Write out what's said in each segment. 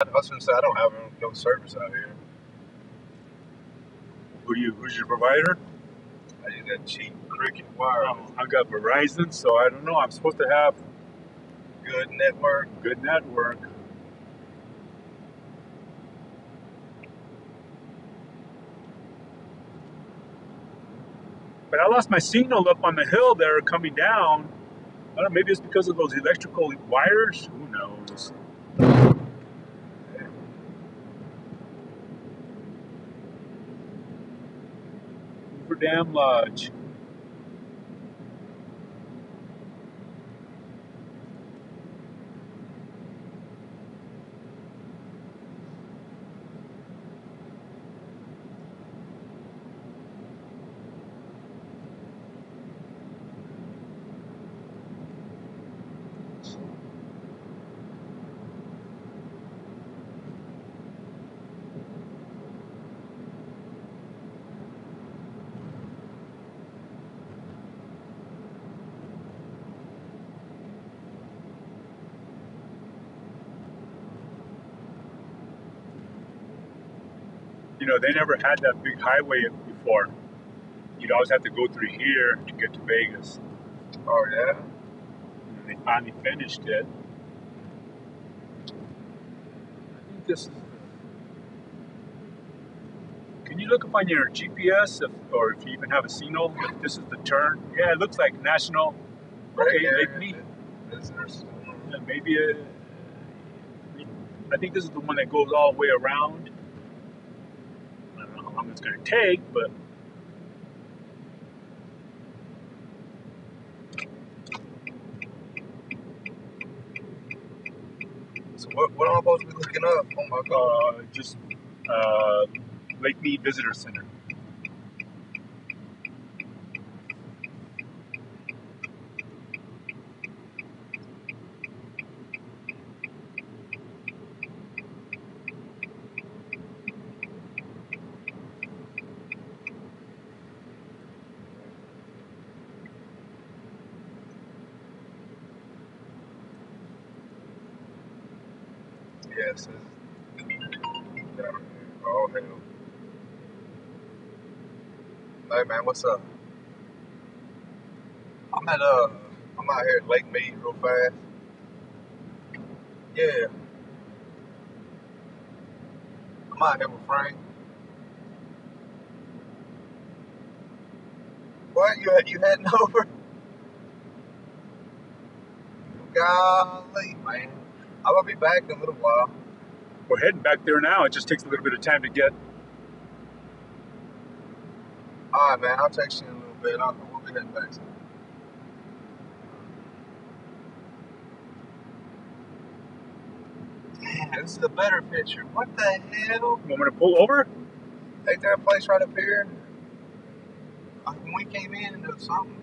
I was gonna say I don't have no service out here. Who's your provider? I use that cheap Cricket wireless. Oh, I got Verizon, so I don't know. I'm supposed to have Good network. good network. But I lost my signal up on the hill there coming down. I don't know, maybe it's because of those electrical wires. Who knows? Hoover Dam Lodge. You know, they never had that big highway before. You'd always have to go through here to get to Vegas. Oh yeah. And they finally finished it. I think this is. Can you look up on your GPS or if you even have a signal? If this is the turn? Yeah, it looks like National. Okay, Lake Mead. Visitors. Yeah, maybe I think this is the one that goes all the way around. I don't know how long it's going to take, but So what am I supposed to be looking up? Oh my god. just Lake Mead Visitor Center. Yes. Oh hell. Hey man, what's up? I'm out here at Lake Mead real fast. Yeah. I'm out here with Frank. What? You heading over? Golly, man. I'm gonna be back in a little while. We're heading back there now. It just takes a little bit of time to get. Alright man, I'll text you in a little bit. We'll be heading back soon. Damn, this is a better picture. What the hell? You want me to pull over? Ain't there a place right up here? When we came in, there was something.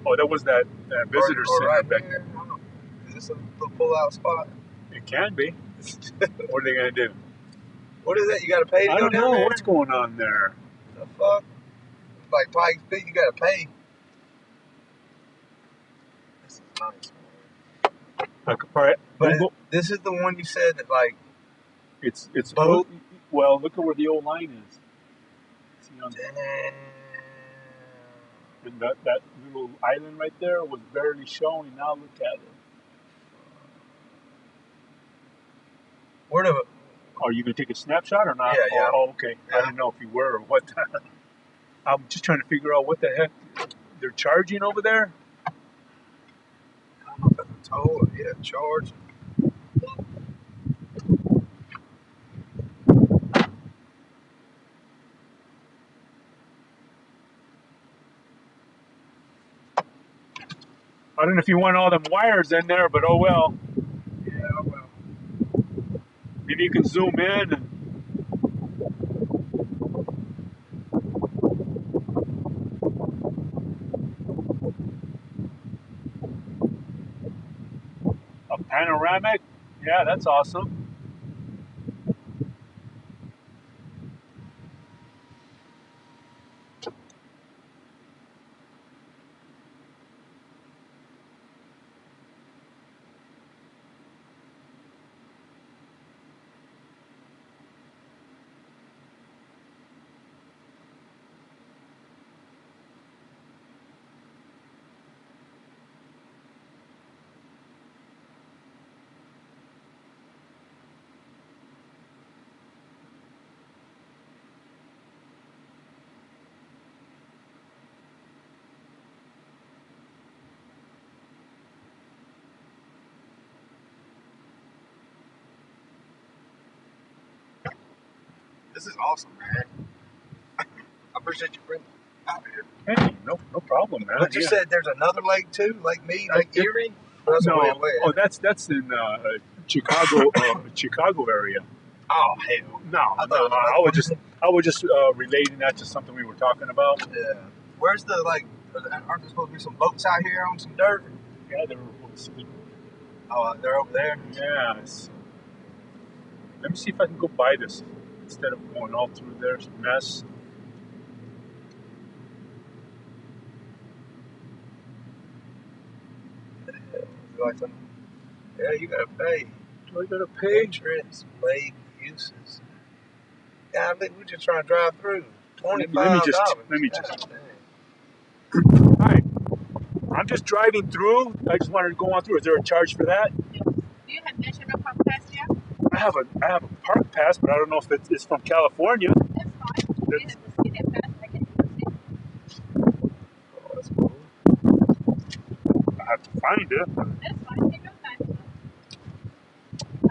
Oh, that was that visitor or center right back here. Is this a little pull-out spot? It can be. What are they going to do? What is that? You gotta pay to I go don't down know there? what's going on there. The fuck? Like Pikes Peak, you gotta pay. This is nice. I could probably, But this is the one you said that like it's boat? well, look at where the old line is. See on Damn. and that little island right there was barely showing. Now look at it. Where the? Are you gonna take a snapshot or not? Yeah. Oh, okay. Yeah. I didn't know if you were or what. I'm just trying to figure out what the heck they're charging over there. I don't know if that's a toll or charge. I don't know if you want all them wires in there, but oh well. Yeah, well. Maybe you can zoom in. And a panoramic. Yeah, that's awesome. This is awesome, man. I appreciate you bringing it out here. Hey, no problem, man. But you said there's another lake too, Lake Mead, Lake Erie. That's no, way away. oh, that's in Chicago, Chicago area. Oh hell, No, I was just relating that to something we were talking about. Yeah. Where's the like? Aren't there supposed to be some boats out here on some dirt? Yeah, they were supposed to. Oh, they're over there. Yes. Let me see if I can go by this instead of going all through there's mess. Like some, yeah, you gotta pay. Do I gotta pay? Entrance, lake uses. Yeah, I think we're just trying to drive through. $25. Let me just. Hi, I'm just driving through. I just wanted to go on through. Is there a charge for that? Do you have national park pass here? I have a park pass, but I don't know if it's from California. That's fine. You have the city pass. I can use it. Oh, that's cool. I have to find it. That's fine. Take your time.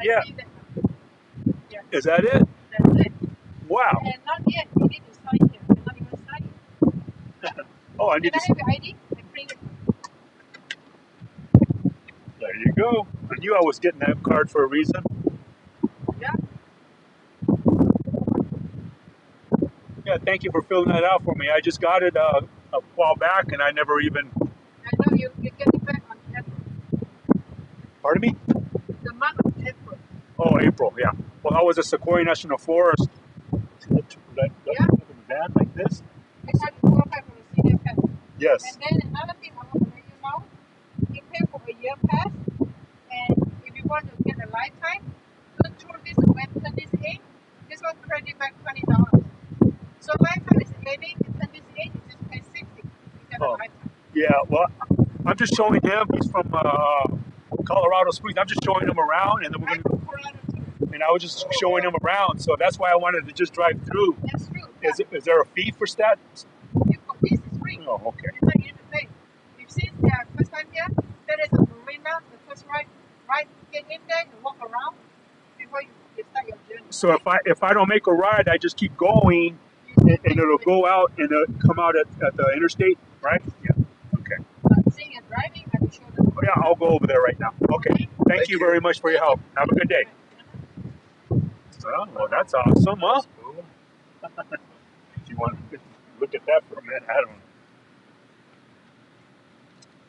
Yeah. See that. Yeah. Is that it? That's it. Wow. And not yet. You need to sign here. You're not even signed. Oh, I need Can to. I have your ID? I print it. There you go. I knew I was getting that card for a reason. Yeah. Yeah, thank you for filling that out for me. I just got it a while back, and I never even. I know you get it back on April. Pardon me? The month of April. Oh, April. Yeah. Well, I was at Sequoia National Forest. Yeah. Van like this. You have to qualify for the city pass. Yes. And then another thing I want to let you know, you pay for a year pass, and if you want to get a lifetime, don't throw this when turn this age, this one credit back $20. So lifetime is 80, you turn this age, you just pay 60. You get a lifetime. Yeah. Well, I'm just showing him. He's from Colorado Springs. I'm just showing him around, and then we're I gonna. go Colorado too. And I was just showing him around, so that's why I wanted to just drive through. That's true. Is there a fee for that? This is free. Oh, okay. It's not you to pay. If since they are first time here, there is a marina, the first right, get in there and walk around before you start your journey. So if I don't make a ride, I just keep going, and it'll go out and it'll come out at the interstate, right? Yeah. Okay. Seeing and driving, I will show them. Oh, yeah, I'll go over there right now. Okay. Thank you very much for your help. Have a good day. Oh, well, that's awesome, huh? That's cool. If you want to look at that for a minute, I don't know.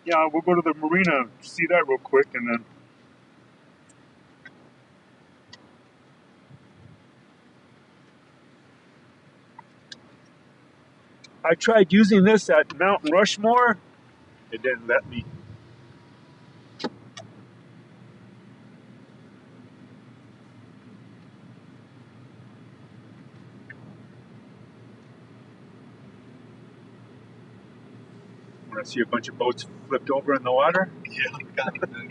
Yeah, we'll go to the marina, see that real quick, and then. I tried using this at Mount Rushmore. It didn't let me. When I see a bunch of boats flipped over in the water. Yeah, kind of do.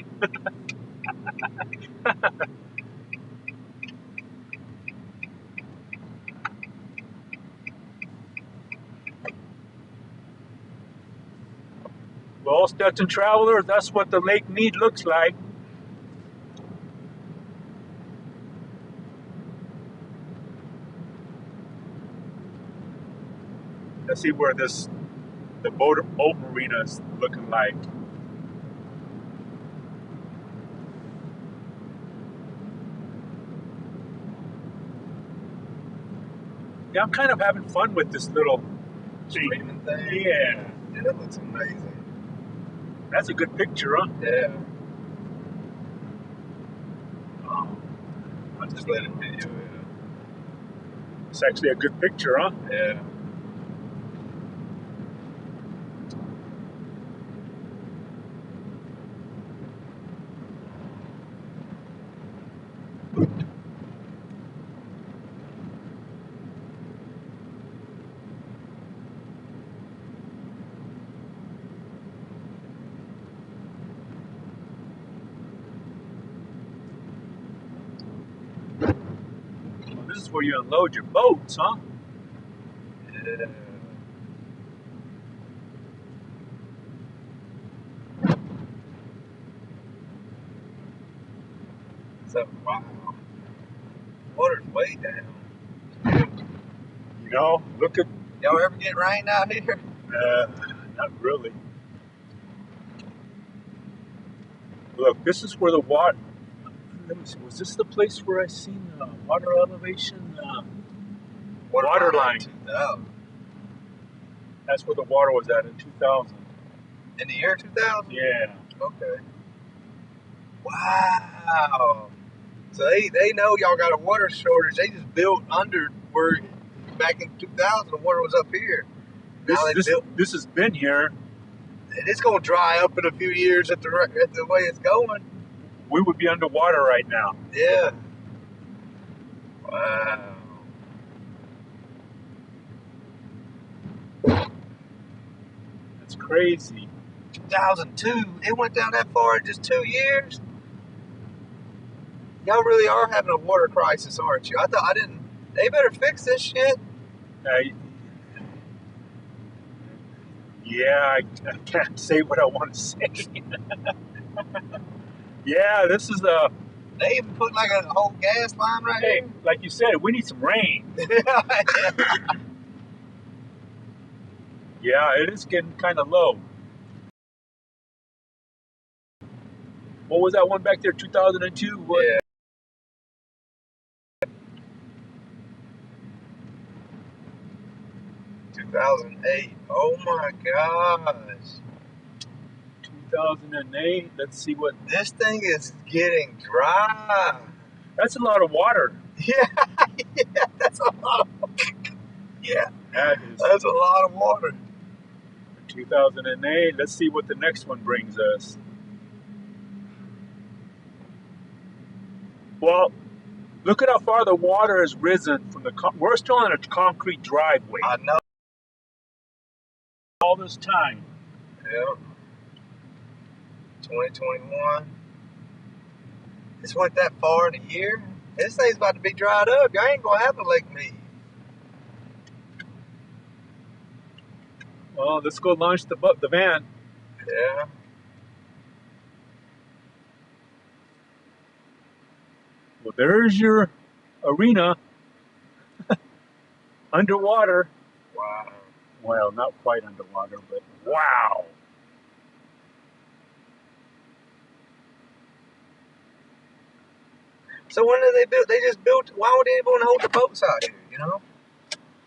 Well, Stetson travelers, that's what the Lake Mead looks like. Let's see where the boat marina is looking like. Yeah, I'm kind of having fun with this little Streaming thing. Yeah. Yeah, that looks amazing. That's a good picture, huh? Yeah. I just let it video it. It's actually a good picture, huh? Yeah. Well, this is where you unload your boats, huh? Yeah. So, wow. Water's way down. You know, look at. Y'all ever get rain out here? Not really. Look, this is where the water. Let me see. Was this the place where I seen the water elevation? Water line. 2000. That's where the water was at in 2000. In the year 2000? Yeah. Okay. Wow. So they know y'all got a water shortage. They just built under where back in 2000 the water was up here. Now This has been here. And it's going to dry up in a few years at the way it's going. We would be underwater right now. Yeah. Wow. That's crazy. 2002. It went down that far in just 2 years. Y'all really are having a water crisis, aren't you? I didn't. They better fix this shit. Yeah, I can't say what I want to say. Yeah, this is the. They even put like a whole gas line right Hey, here. like you said, we need some rain. Yeah, it is getting kind of low. What was that one back there? 2002. What? Yeah. 2008. Oh my gosh. 2008. Let's see what. This thing is getting dry. That's a lot of water. Yeah, yeah, that's a lot of yeah. That's a lot of water. 2008. Let's see what the next one brings us. Well, look at how far the water has risen from the. We're still on a concrete driveway. I know. All this time. Yeah. 2021. This went that far in a year. This thing's about to be dried up. Y'all ain't gonna have a Lake Mead. Well, let's go launch the van. Yeah. Well, there's your arena. Underwater. Wow. Well, not quite underwater, but wow. So when did they build? They just built. Why would anyone hold the boats out here? You know.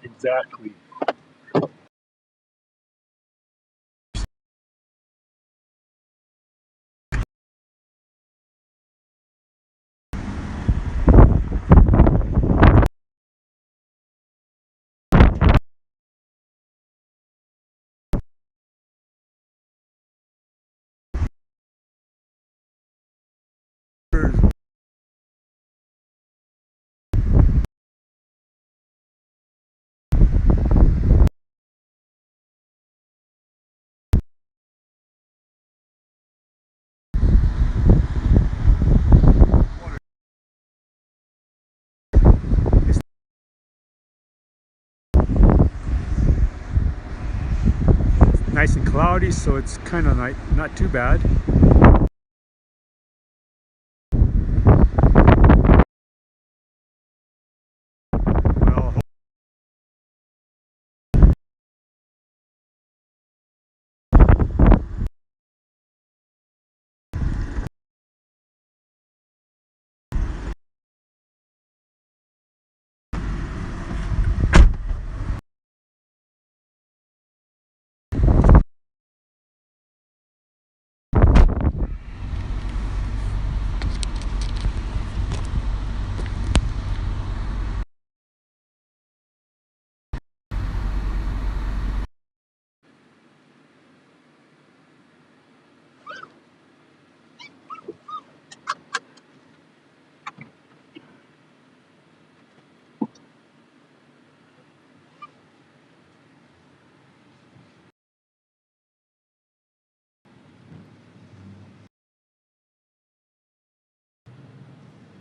Exactly. Nice and cloudy, so it's kind of not too bad. Well,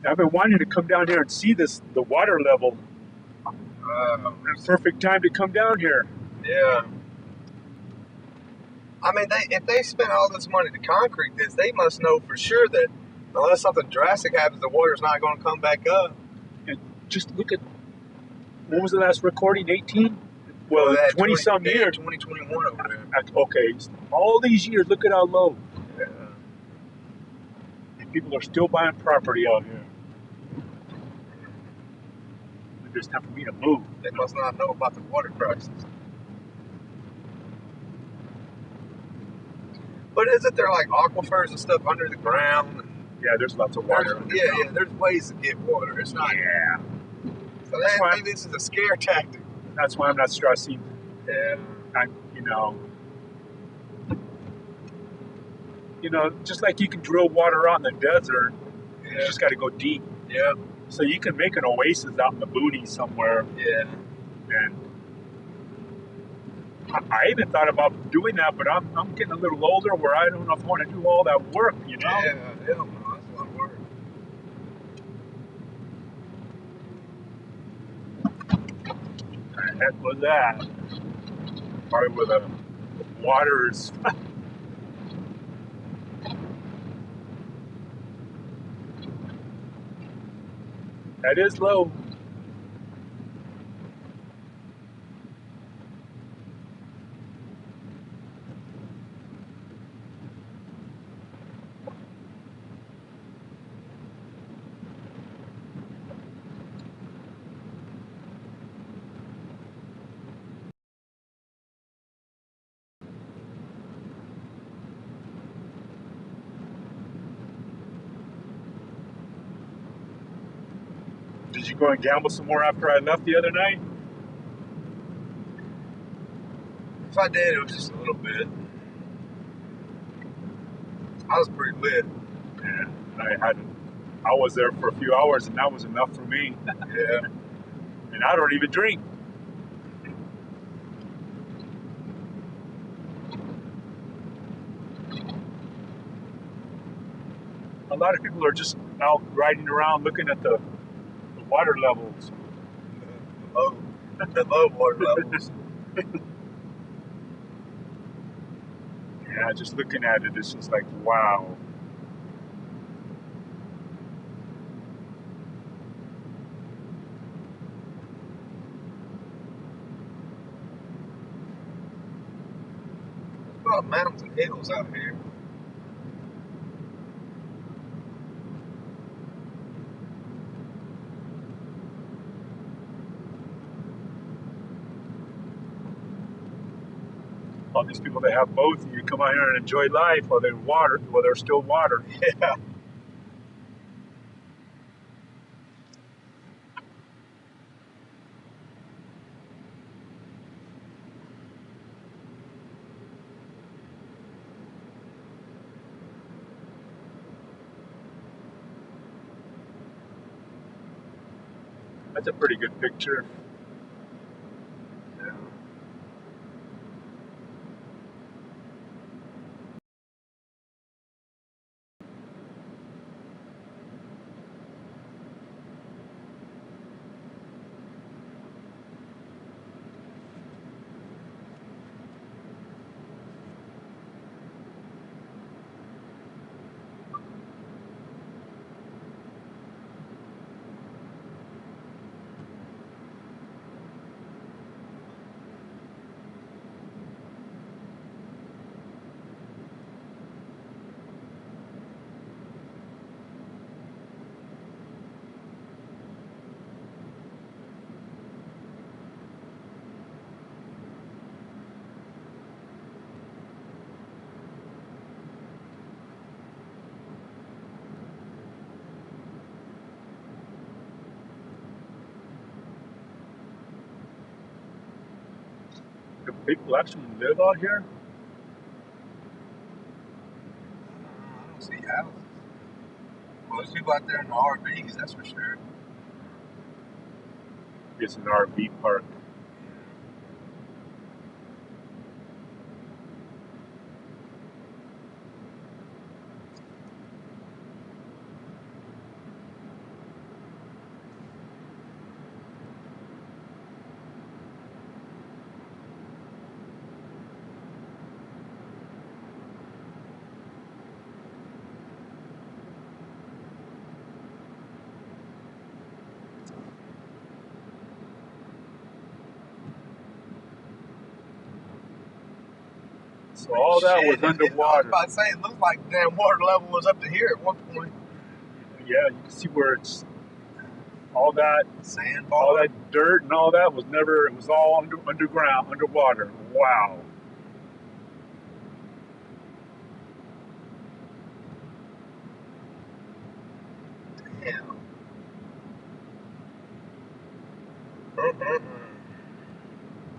I've been wanting to come down here and see the water level. Perfect time to come down here. Yeah. I mean, if they spent all this money to concrete this, they must know for sure that unless something drastic happens, the water's not going to come back up. And just look at When was the last recording? 18? Well, Well, that 20 some they had years. 2021 over there. Okay, all these years, look at how low. Yeah. And people are still buying property out here. Maybe it's time for me to move. They must not know about the water crisis. But isn't there like aquifers and stuff under the ground? Yeah, there's lots of water. Yeah, there's ways to get water. It's not. Yeah. So maybe this is a scare tactic. That's why I'm not stressing. Yeah. Just like you can drill water out in the desert, Yeah. you just got to go deep. Yeah. So you can make an oasis out in the boonies somewhere. Yeah. And I even thought about doing that, but I'm getting a little older where I don't know if I want to do all that work, you know? Yeah, hell no, that's a lot of work. What the heck was that? Probably where the water is. That is low. Did you go and gamble some more after I left the other night? If I did, it was just a little bit. I was pretty lit. Yeah, I was there for a few hours, and that was enough for me. Yeah. And I don't even drink. A lot of people are just out riding around looking at the water levels. The low water levels. Yeah, just looking at it, it's just like, wow. There's a lot of mountains and hills out here. All these people that have both, and you come out here and enjoy life while there's still water. Yeah. That's a pretty good picture. Yeah. Do people actually live out here? I don't see houses. Well, there's people out there in the RVs, that's for sure. It's an RV park. So all that was Shit, I was underwater. about to say, it looked like the damn water level was up to here at one point. Yeah, you can see where it's all that Sandbar. all that dirt and all that was never. It was all underground, underwater. Wow. Damn. Mm-mm-mm.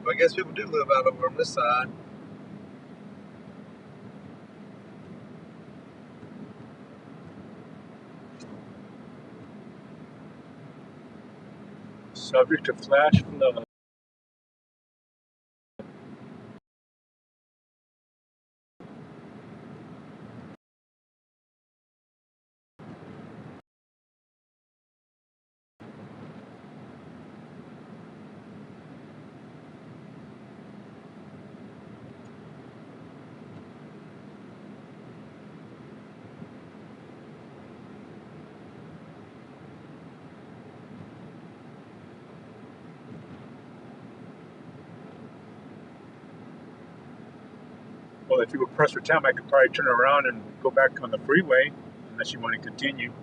But I guess people do live out over on this side. Subject to flash flood. Well, if you would press for time, I could probably turn around and go back on the freeway, unless you want to continue.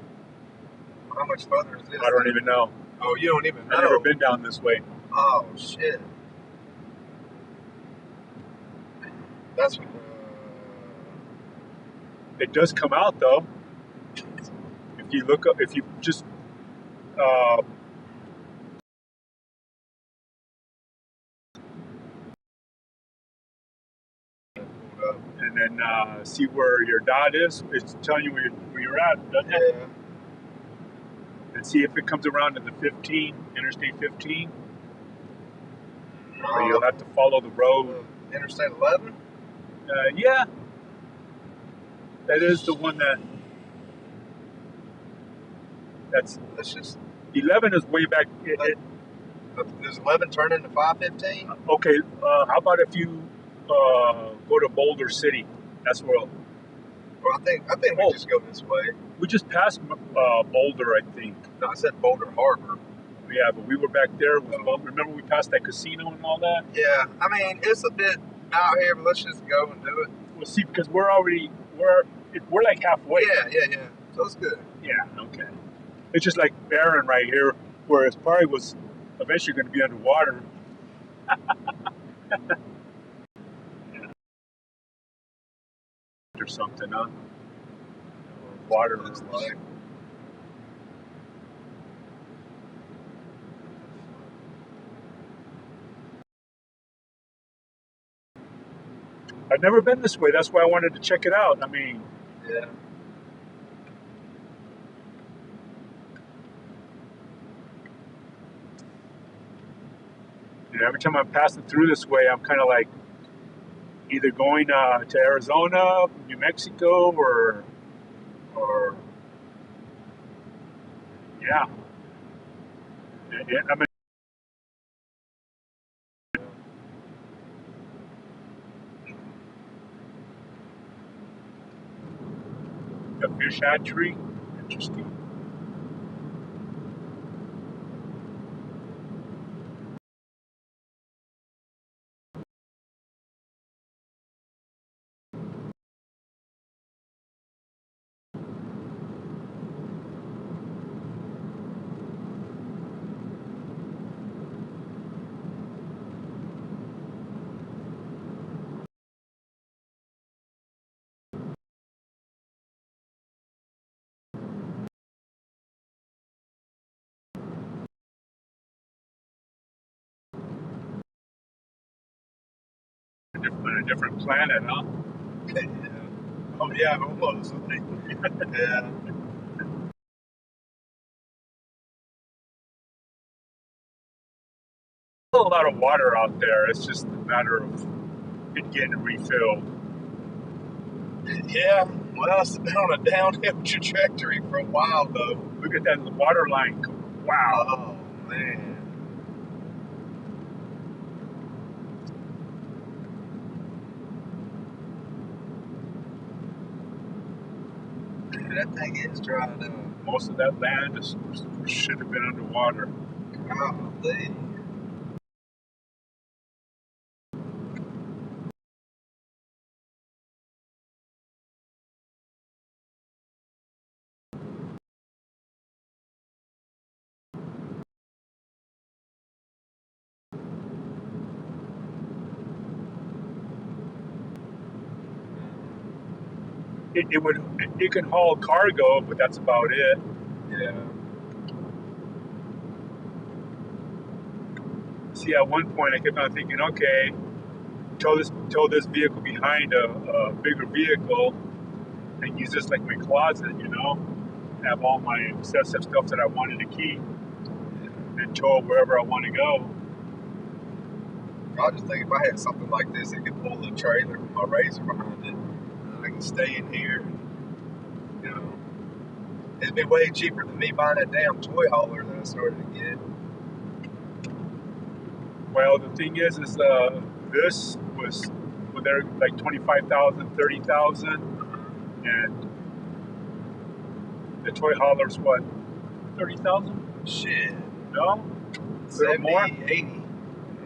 How much further is this? I don't even know. Oh, you don't even know? I've never been down this way. Oh, shit. That's what... It does come out though. If you look up, if you just and then see where your dot is, it's telling you where you're at, doesn't it? Yeah. And see if it comes around to the 15, Interstate 15, or you'll have to follow the road. Interstate 11? Yeah, that is the one that's just 11 is way back. Does 11 turn into 515? Okay, how about if you go to Boulder City? That's where Well, I think we just go this way. we just passed Boulder, I think. No, I said Boulder Harbor. Yeah, but we were back there. Remember we passed that casino and all that? Yeah, I mean, it's a bit out here, but let's just go and do it. Well, see, because we're like halfway. Yeah. So it's good. Yeah, okay. It's just like barren right here, whereas probably was eventually going to be underwater. Yeah. Or something, huh? Water Looks like. I've never been this way. That's why I wanted to check it out. I mean, Yeah. every time I'm passing through this way, I'm kind of like either going to Arizona, New Mexico, or yeah. I mean, a fish hatchery. Interesting. On a different planet, huh? Yeah. Oh, yeah, almost. Yeah. A lot of water out there. It's just a matter of it getting refilled. Yeah. Well, it's been on a downhill trajectory for a while, though. Look at that water line. Wow. Oh, man. That thing is drying up. Most of that land should have been underwater. Golly. it can haul cargo, but that's about it. Yeah. See, at one point I kept on thinking, okay, tow this vehicle behind a bigger vehicle and use this like my closet, have all my excessive stuff that I wanted to keep and tow it wherever I want to go. I just think if I had something like this, it could pull the trailer with my razor behind it. I can stay in here. You know, it'd be way cheaper than me buying that damn toy hauler that I started to get. Well, the thing is this was they're like 25,000, 30,000, and the toy hauler's what, 30,000? Shit. No, 70, more. 80.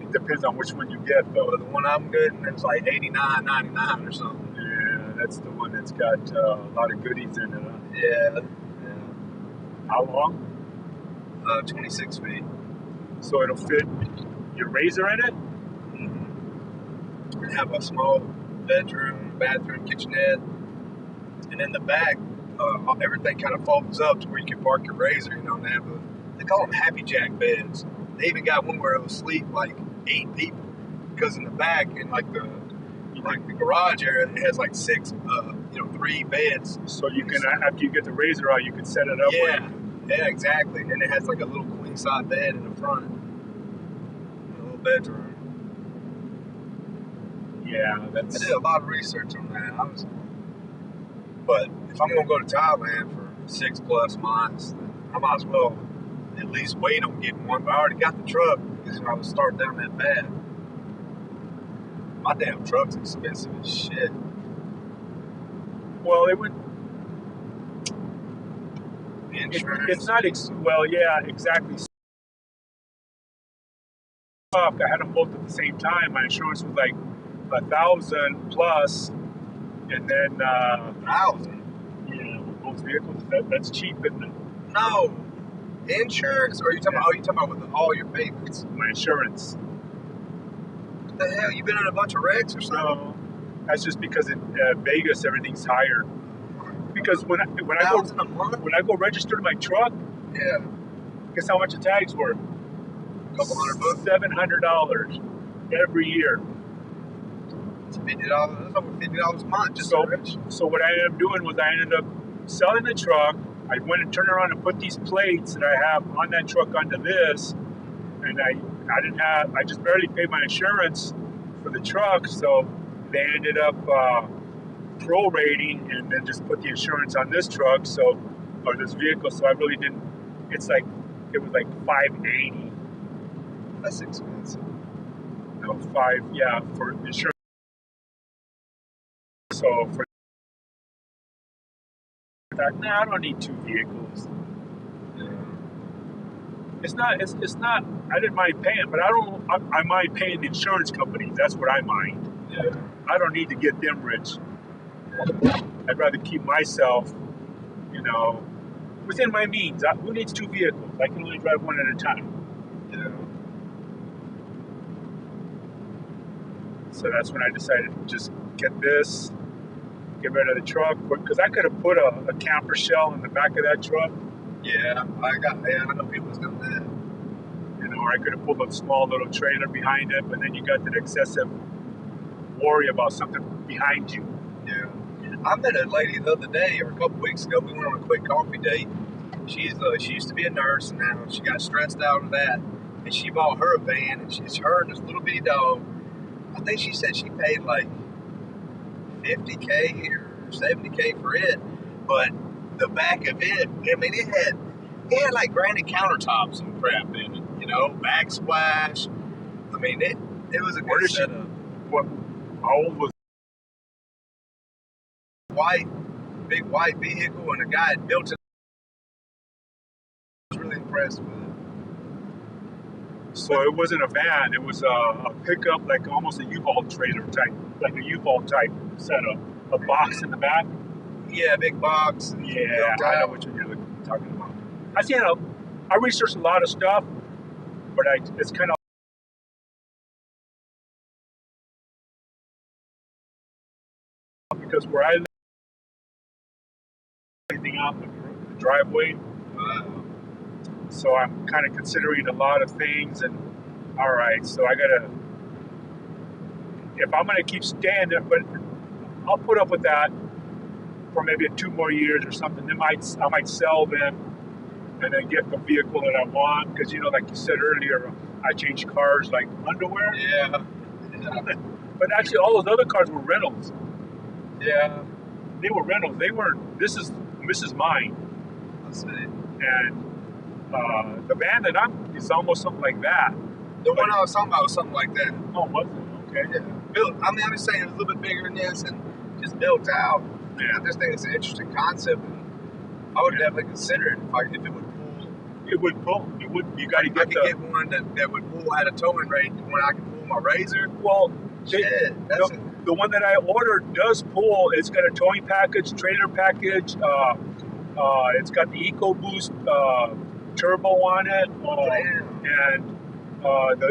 It depends on which one you get, though. But the one I'm getting is like 89, 99 or something. Yeah, that's the one that's got a lot of goodies in it. Huh? Yeah. How long? 26 feet. So it'll fit your razor in it? Mm-hmm. And have a small bedroom, bathroom, kitchenette. And in the back, everything kind of folds up to where you can park your razor. And they call them Happy Jack beds. They even got one where it'll sleep like 8 people. Because in the back, in like the garage area, it has like 3 beds. So you can, after you get the razor out, you can set it up. Yeah, exactly. And it has like a little queen size bed in the front, a little bedroom. Yeah, I did a lot of research on that. But if I'm gonna go to Thailand for 6+ months, then I might as well at least wait on getting one. But I already got the truck because I was starting down that path. My damn truck's expensive as shit. Well, it would. Insurance. It's not. Well, yeah, exactly. I had them both at the same time. My insurance was like 1,000 plus, and then 1,000. Yeah, with both vehicles. That's cheap, isn't it? No, insurance. Or are you talking about? Oh, you talking about with all your payments? My insurance. What the hell? You been in a bunch of wrecks or something? No, that's just because in Vegas everything's higher. Because when I go register my truck, yeah, guess how much the tags were? Couple $100. $700 every year. It's $50. That's over $50 a month. Just so what I ended up doing was I ended up selling the truck. I went and turned around and put these plates that I have on that truck onto this, and I just barely paid my insurance for the truck, so they ended up prorating and then just put the insurance on this truck, or this vehicle. So I really didn't. It was like $580. That's expensive. No, for insurance. So for that, I don't need 2 vehicles. Yeah. It's not. I didn't mind paying, but I mind paying the insurance companies. That's what I mind. Yeah. I don't need to get them rich. I'd rather keep myself, within my means. Who needs 2 vehicles? I can only drive one at a time. Yeah. So that's when I decided to just get this, get rid of the truck, because I could have put a camper shell in the back of that truck. Yeah, I know people's done that. Or I could have pulled a small little trailer behind it, but then you got that excessive worry about something behind you. Yeah. I met a lady the other day, or a couple weeks ago. We went on a quick coffee date. She used to be a nurse, and now she got stressed out of that, and she bought her a van, and it's her and this little bitty dog. I think she said she paid like $50K or $70K for it, but the back of it, I mean, it had like granite countertops and crap in it, backsplash. I mean, it was a good setup. How old was big white vehicle, and a guy had built it. I was really impressed with it. So it wasn't a van, it was a pickup, like almost a U-Haul trailer type, like a U-Haul type setup. A box in the back? Yeah, big box. Yeah, I know what you're talking about. I researched a lot of stuff, but it's kind of because where I live, out the driveway. Wow. So I'm kind of considering a lot of things. And all right, so I gotta, if I'm gonna keep staying there, but I'll put up with that for maybe 2 more years or something. Then I might sell them and then get the vehicle that I want. Because, you know, like you said earlier, I change cars like underwear. Yeah. But actually, all those other cars were rentals. Yeah. They were rentals. They weren't. This is mine. I see. And the van that I'm is almost something like that. The one I was talking about was something like that. Oh, was it? Okay. Yeah. Built. I mean, I'm just saying it was a little bit bigger than this and just built out. Yeah. I just think it's an interesting concept. And I would definitely consider it if it would pull. It would pull. It would. You got to I get could get one that would pull at a towing rate when I can pull my Razor. Well, That's the one that I ordered does pull. It's got a towing package, trailer package. It's got the EcoBoost turbo on it, and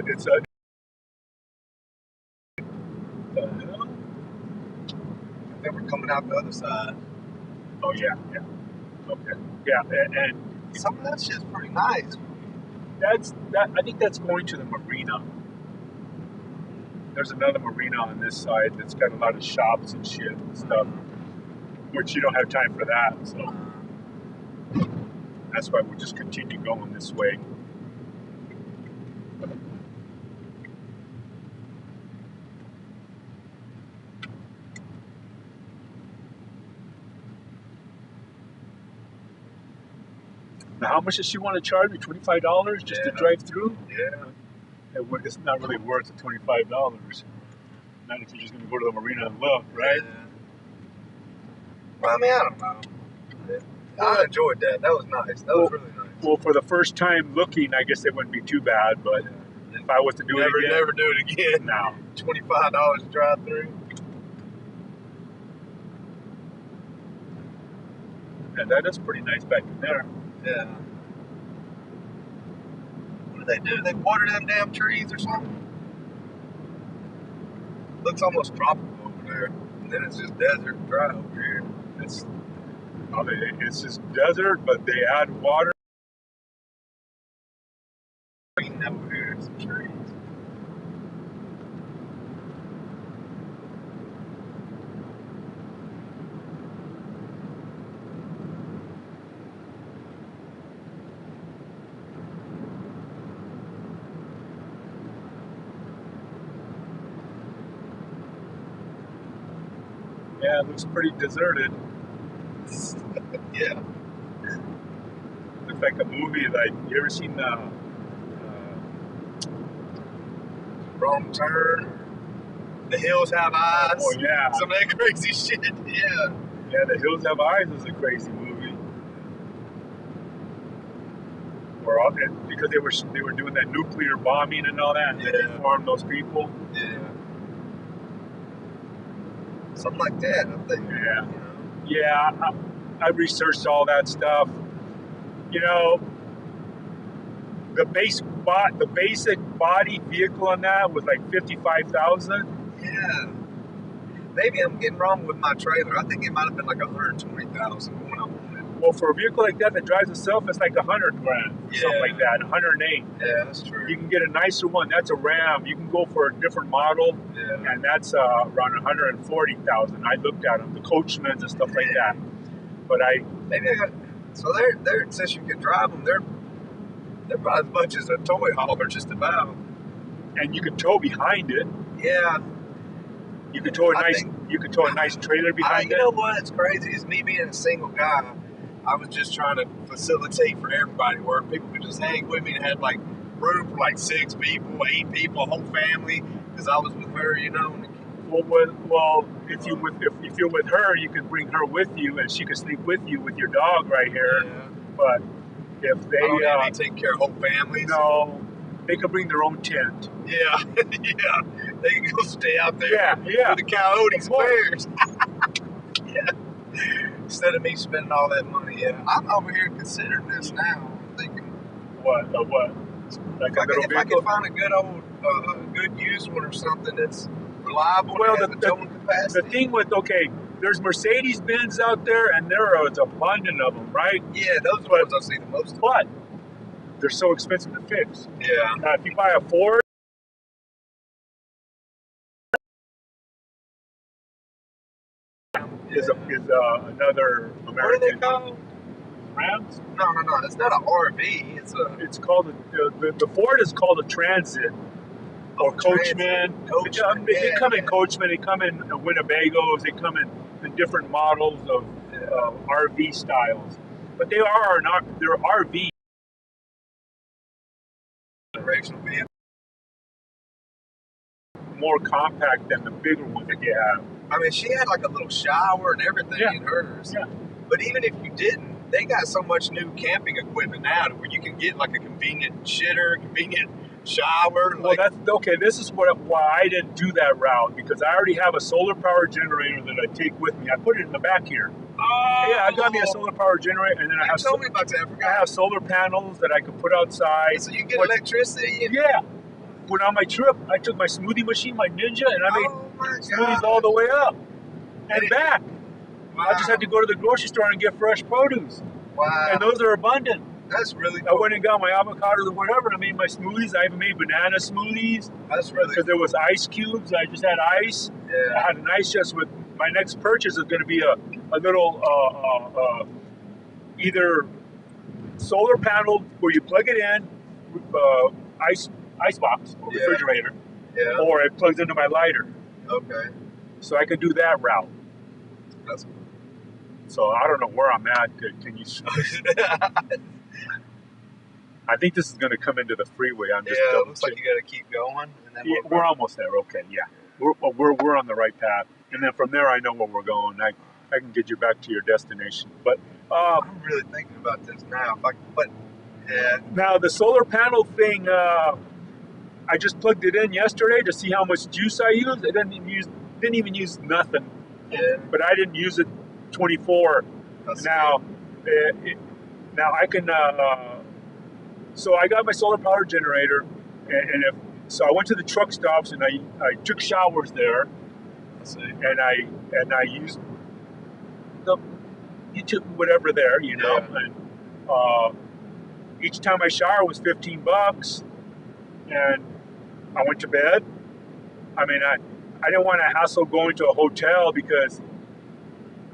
it's a. they were coming out the other side. Oh yeah. Okay. Yeah, and Some of that shit's pretty nice. I think that's going to the marina. There's another marina on this side that's got a lot of shops and shit and stuff, which you don't have time for that. So that's why we'll just continue going this way. Now, how much does she want to charge me? $25 just to drive through? Yeah. It's not really worth the $25. Not if you're just going to go to the marina and look, right? Yeah. Well, I mean, I don't know. I enjoyed that. That was nice. That was really nice. Well, for the first time looking, I guess it wouldn't be too bad, but if I was to do it again... Never do it again. No. $25 to drive through. Yeah, that is pretty nice back in there. Yeah. What do they do? They water them damn trees or something? Looks almost tropical over there. And then it's just desert and dry over here. It's just desert, but they add water. Green over here, some trees. Yeah, it looks pretty deserted. Yeah. Looks like a movie. Like, you ever seen Wrong Turn? The Hills Have Eyes? Oh, yeah. Some of that crazy shit. Yeah. Yeah, The Hills Have Eyes is a crazy movie. Because they were doing that nuclear bombing and all that, and they farmed those people. Yeah. Something like that, I think. Yeah. You know? Yeah, I researched all that stuff. You know, the basic body vehicle on that was like $55,000. Yeah. Maybe I'm getting wrong with my trailer. I think it might have been like $120,000 when I wanted. Well, for a vehicle like that drives itself, it's like $100,000, something like that, 108. Yeah, that's true. You can get a nicer one. That's a Ram. You can go for a different model, and that's around $140,000. I looked at them, the Coachmans and stuff like that. But so they're since you can drive them, they're about as much as a toy hauler, just about. And you can tow behind it. Yeah. You can tow a nice trailer behind it. You know what? It's crazy. Is me being a single guy. I was just trying to facilitate for everybody where people could just hang with me and had like room for like 6 people, 8 people, a whole family. Because I was with her, you know. Well, if you're with her, you can bring her with you, and she can sleep with you with your dog right here. Yeah. But if they take care of whole families. No, they can bring their own tent. Yeah, yeah. They can go stay out there. Yeah. With the coyotes, bears. Yeah. Instead of me spending all that money, yeah. I'm over here considering this now. I'm thinking, what? Like if I can find a good old, good used one or something that's reliable and has the towing capacity. The thing with there's Mercedes-Benz out there, and there is abundant of them, right? Yeah, those are the ones I see the most. But they're so expensive to fix. Yeah. Now, if you buy a Ford, is another American. What are they called? Rams? No. It's not an RV. It's called the Ford is called a Transit or Coachman. They come in Coachman. They come in Winnebagos. They come in different models of RV styles. But they're RV. Recreational vehicle. More compact than the bigger ones that you have. I mean, she had like a little shower and everything in hers. Yeah. But even if you didn't, they got so much new camping equipment now where you can get like a convenient shitter, convenient shower. Well, that's okay. This is why I didn't do that route, because I already have a solar power generator that I take with me. I put it in the back here. Oh, yeah, I got me a solar power generator, and then I told me about that. I have solar panels that I can put outside. So you get electricity. Yeah. When on my trip, I took my smoothie machine, my Ninja, and I made smoothies all the way up and back. Wow. I just had to go to the grocery store and get fresh produce. Wow. And those are abundant. That's really cool. I went and got my avocados or whatever, and I made my smoothies. I even made banana smoothies. That's really because there was ice cubes. I just had ice. Yeah. I had an ice chest with my next purchase is going to be a little either solar panel where you plug it in, ice box or refrigerator, or it plugs into my lighter. Okay. So I could do that route. That's cool. So I don't know where I'm at. Can you? I think this is going to come into the freeway. I'm just it looks like you got to keep going. And then we're almost there. Okay, yeah, we're on the right path, and then from there I know where we're going. I can get you back to your destination. But I'm really thinking about this now. Now the solar panel thing. I just plugged it in yesterday to see how much juice I used. I didn't even use nothing. Yeah. But I didn't use it 24. Now I can. So I got my solar power generator, and so I went to the truck stops and I took showers there, and I used the YouTube whatever there, and each time I shower was $15, and I went to bed. I mean, I didn't want to hassle going to a hotel because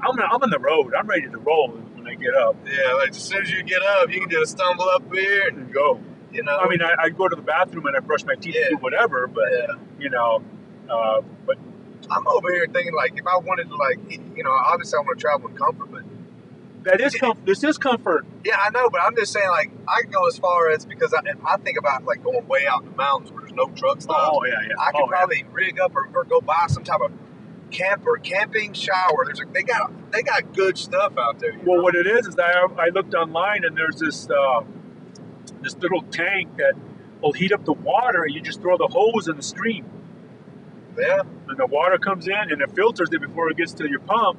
I'm on the road. I'm ready to roll when I get up. Yeah, like as soon as you get up, you can just stumble up here and go. I mean, I go to the bathroom and I brush my teeth and do whatever, but but I'm over here thinking like if I wanted to obviously I want to travel in comfort, but this is comfort. Yeah, I know, but I'm just saying like I can go as far as because I think about like going way out in the mountains where there's no truck stops. Oh yeah. I could probably rig up or go buy some type of camping shower. They got good stuff out there. Well, what it is I looked online and there's this little tank that will heat up the water and you just throw the hose in the stream. Yeah. And the water comes in and it filters it before it gets to your pump.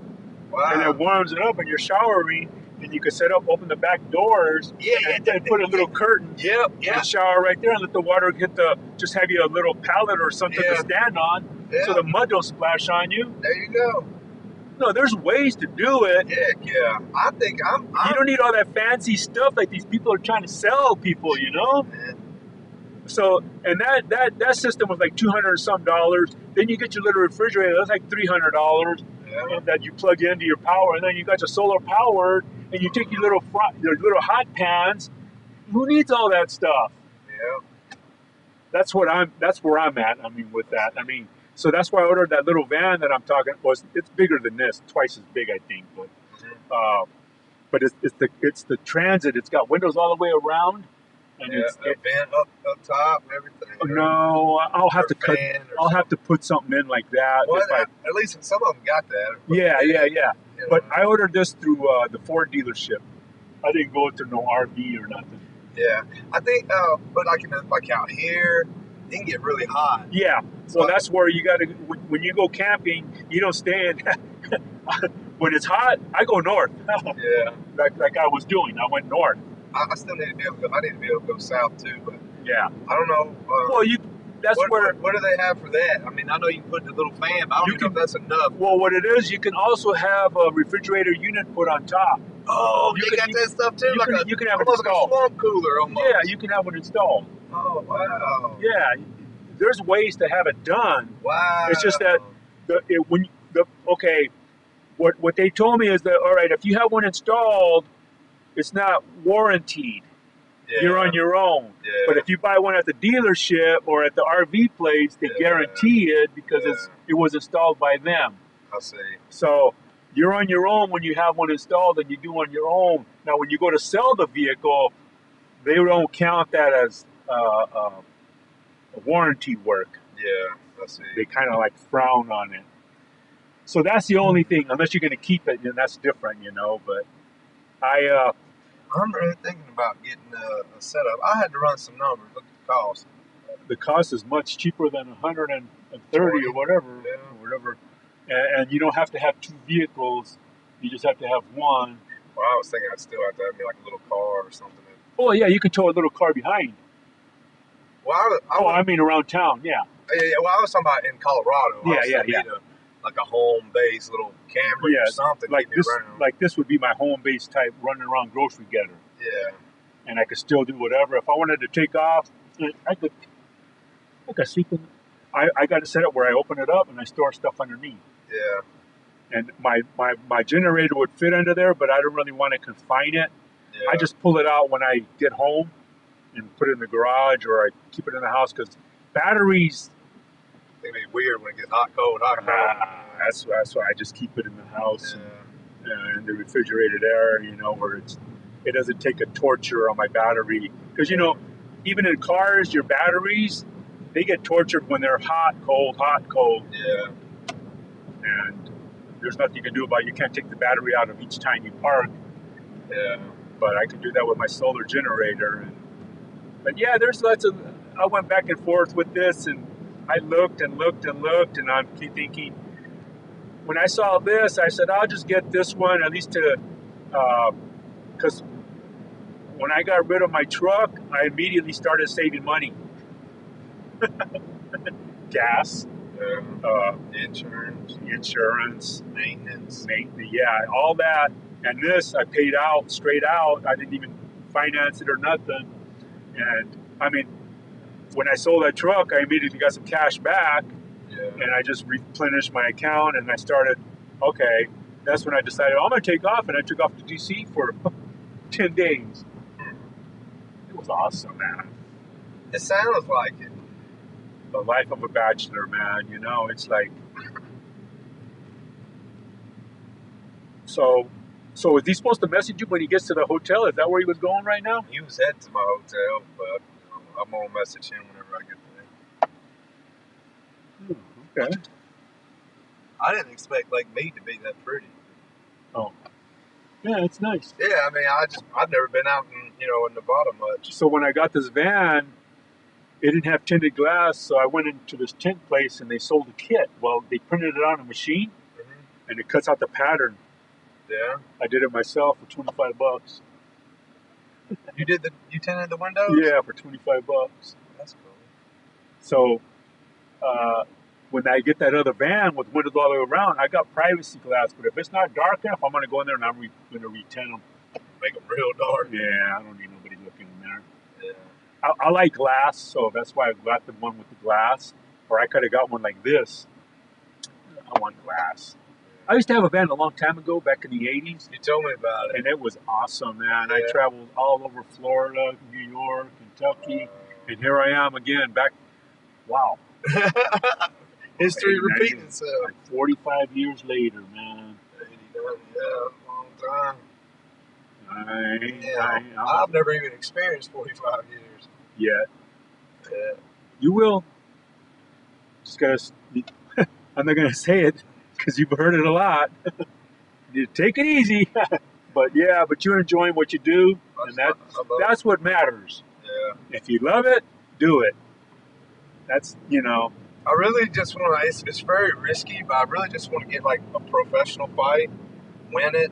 Wow. And it warms it up and you're showering and you can open the back doors and put a little curtain. Yep. And shower right there and let the water just have you a little pallet or something to stand on so the mud don't splash on you. There you go. No, there's ways to do it. Heck yeah. I think you don't need all that fancy stuff like these people are trying to sell people, Man. So, and that system was like $200 or some dollars. Then you get your little refrigerator, that's like $300 that you plug into your power. And then you got your solar powered and you take your little hot pans. Who needs all that stuff? Yeah. That's where I'm at. I mean, with that, so that's why I ordered that little van that I'm talking. It's bigger than this, twice as big, I think. But it's the Transit. It's got windows all the way around, and it's a van up top and everything. No, I'll have to put something in like that. Well, at least some of them got that. Yeah. But I ordered this through the Ford dealership. I didn't go to no RV or nothing. Yeah, I think, but like out here, it can get really hot. Yeah, so that's where you got to, when you go camping, you don't stay in, when it's hot, I go north. Yeah. Like I was doing, I went north. I still need to be able to go, I need to be able to go south too, but yeah. I don't know. Well, that's where. What do they have for that? I mean, I know you can put the little fan, but I don't even know if that's enough. Well, what it is, you can also have a refrigerator unit put on top. Oh, you got that stuff too? You can have it almost like a installed. swamp cooler almost. Yeah, you can have it installed. Oh, wow. Yeah, there's ways to have it done. Wow. It's just that what they told me is that, all right, if you have one installed, it's not warranted. Yeah. You're on your own. Yeah. But if you buy one at the dealership or at the RV place, they guarantee it because it was installed by them. I see. So you're on your own when you have one installed, and you do on your own. Now, when you go to sell the vehicle, they don't count that as warranty work. Yeah, I see. They kind of like frown on it. So that's the only thing, unless you're going to keep it, then that's different, you know. But I'm really thinking about getting a setup. I had to run some numbers, look at the cost. The cost is much cheaper than 130 or whatever, and you don't have to have two vehicles. You just have to have one. Well, I was thinking I'd still have to have me like a little car or something. Oh yeah, you can tow a little car behind. Well, I mean around town, yeah. Yeah. Well, I was talking about in Colorado. Yeah. Like a home base little Camry or something. Like this would be my home base type running around grocery getter. Yeah. And I could still do whatever. If I wanted to take off, I could sleep in. I got it set up where I open it up and I store stuff underneath. Yeah. And my generator would fit under there, but I don't really want to confine it. Yeah. I just pull it out when I get home and put it in the garage, or I keep it in the house because batteries. It'd be weird when it gets hot, cold. That's why I just keep it in the house and the refrigerated air, you know, where it doesn't take a torture on my battery. Because, you know, even in cars, your batteries, they get tortured when they're hot, cold. Yeah. And there's nothing you can do about it. You can't take the battery out of each time you park. Yeah. But I can do that with my solar generator. But yeah, there's lots of. I went back and forth with this, and I looked, and I'm thinking. When I saw this, I said, I'll just get this one, at least to, because when I got rid of my truck, I immediately started saving money. Gas, insurance, maintenance, yeah, all that. And this, I paid out straight out. I didn't even finance it or nothing. And I mean, when I sold that truck, I immediately got some cash back. Yeah. And I just replenished my account, and I started, okay, that's when I decided, I'm going to take off, and I took off to D.C. for 10 days. It was awesome, man. It sounds like it. The life of a bachelor, man, you know, it's like, so is he supposed to message you when he gets to the hotel? Is that where he was going right now? He was headed to my hotel, but I'm going to message him whenever I get there. Okay. I didn't expect Lake Mead to be that pretty. Oh. Yeah, it's nice. Yeah, I mean, I've never been out in Nevada much. So when I got this van, it didn't have tinted glass, so I went into this tint place and they sold a kit. Well, they printed it on a machine, and it cuts out the pattern. Yeah. I did it myself for $25. You tinted the windows? Yeah, for $25. That's cool. So, when I get that other van with windows all the way around, I got privacy glass. But if it's not dark enough, I'm going to go in there and I'm going to retint them. Make them real dark. Yeah, I don't need nobody looking in there. Yeah. I like glass, so that's why I got the one with the glass. Or I could have got one like this. I want glass. I used to have a van a long time ago, back in the 80s. You told me about it. And it was awesome, man. Yeah. I traveled all over Florida, New York, Kentucky. And here I am again, back. Wow. History repeating itself. Like 45 years later, man. 89, yeah, long time. Yeah, I've never even experienced 45 years. Yet. Yeah. You will. Just gotta. I'm not gonna say it because you've heard it a lot. You take it easy. But you're enjoying what you do, and that's what matters. Yeah. If you love it, do it. That's I really just want to. It's very risky, but I really just want to get like a professional fight, win it,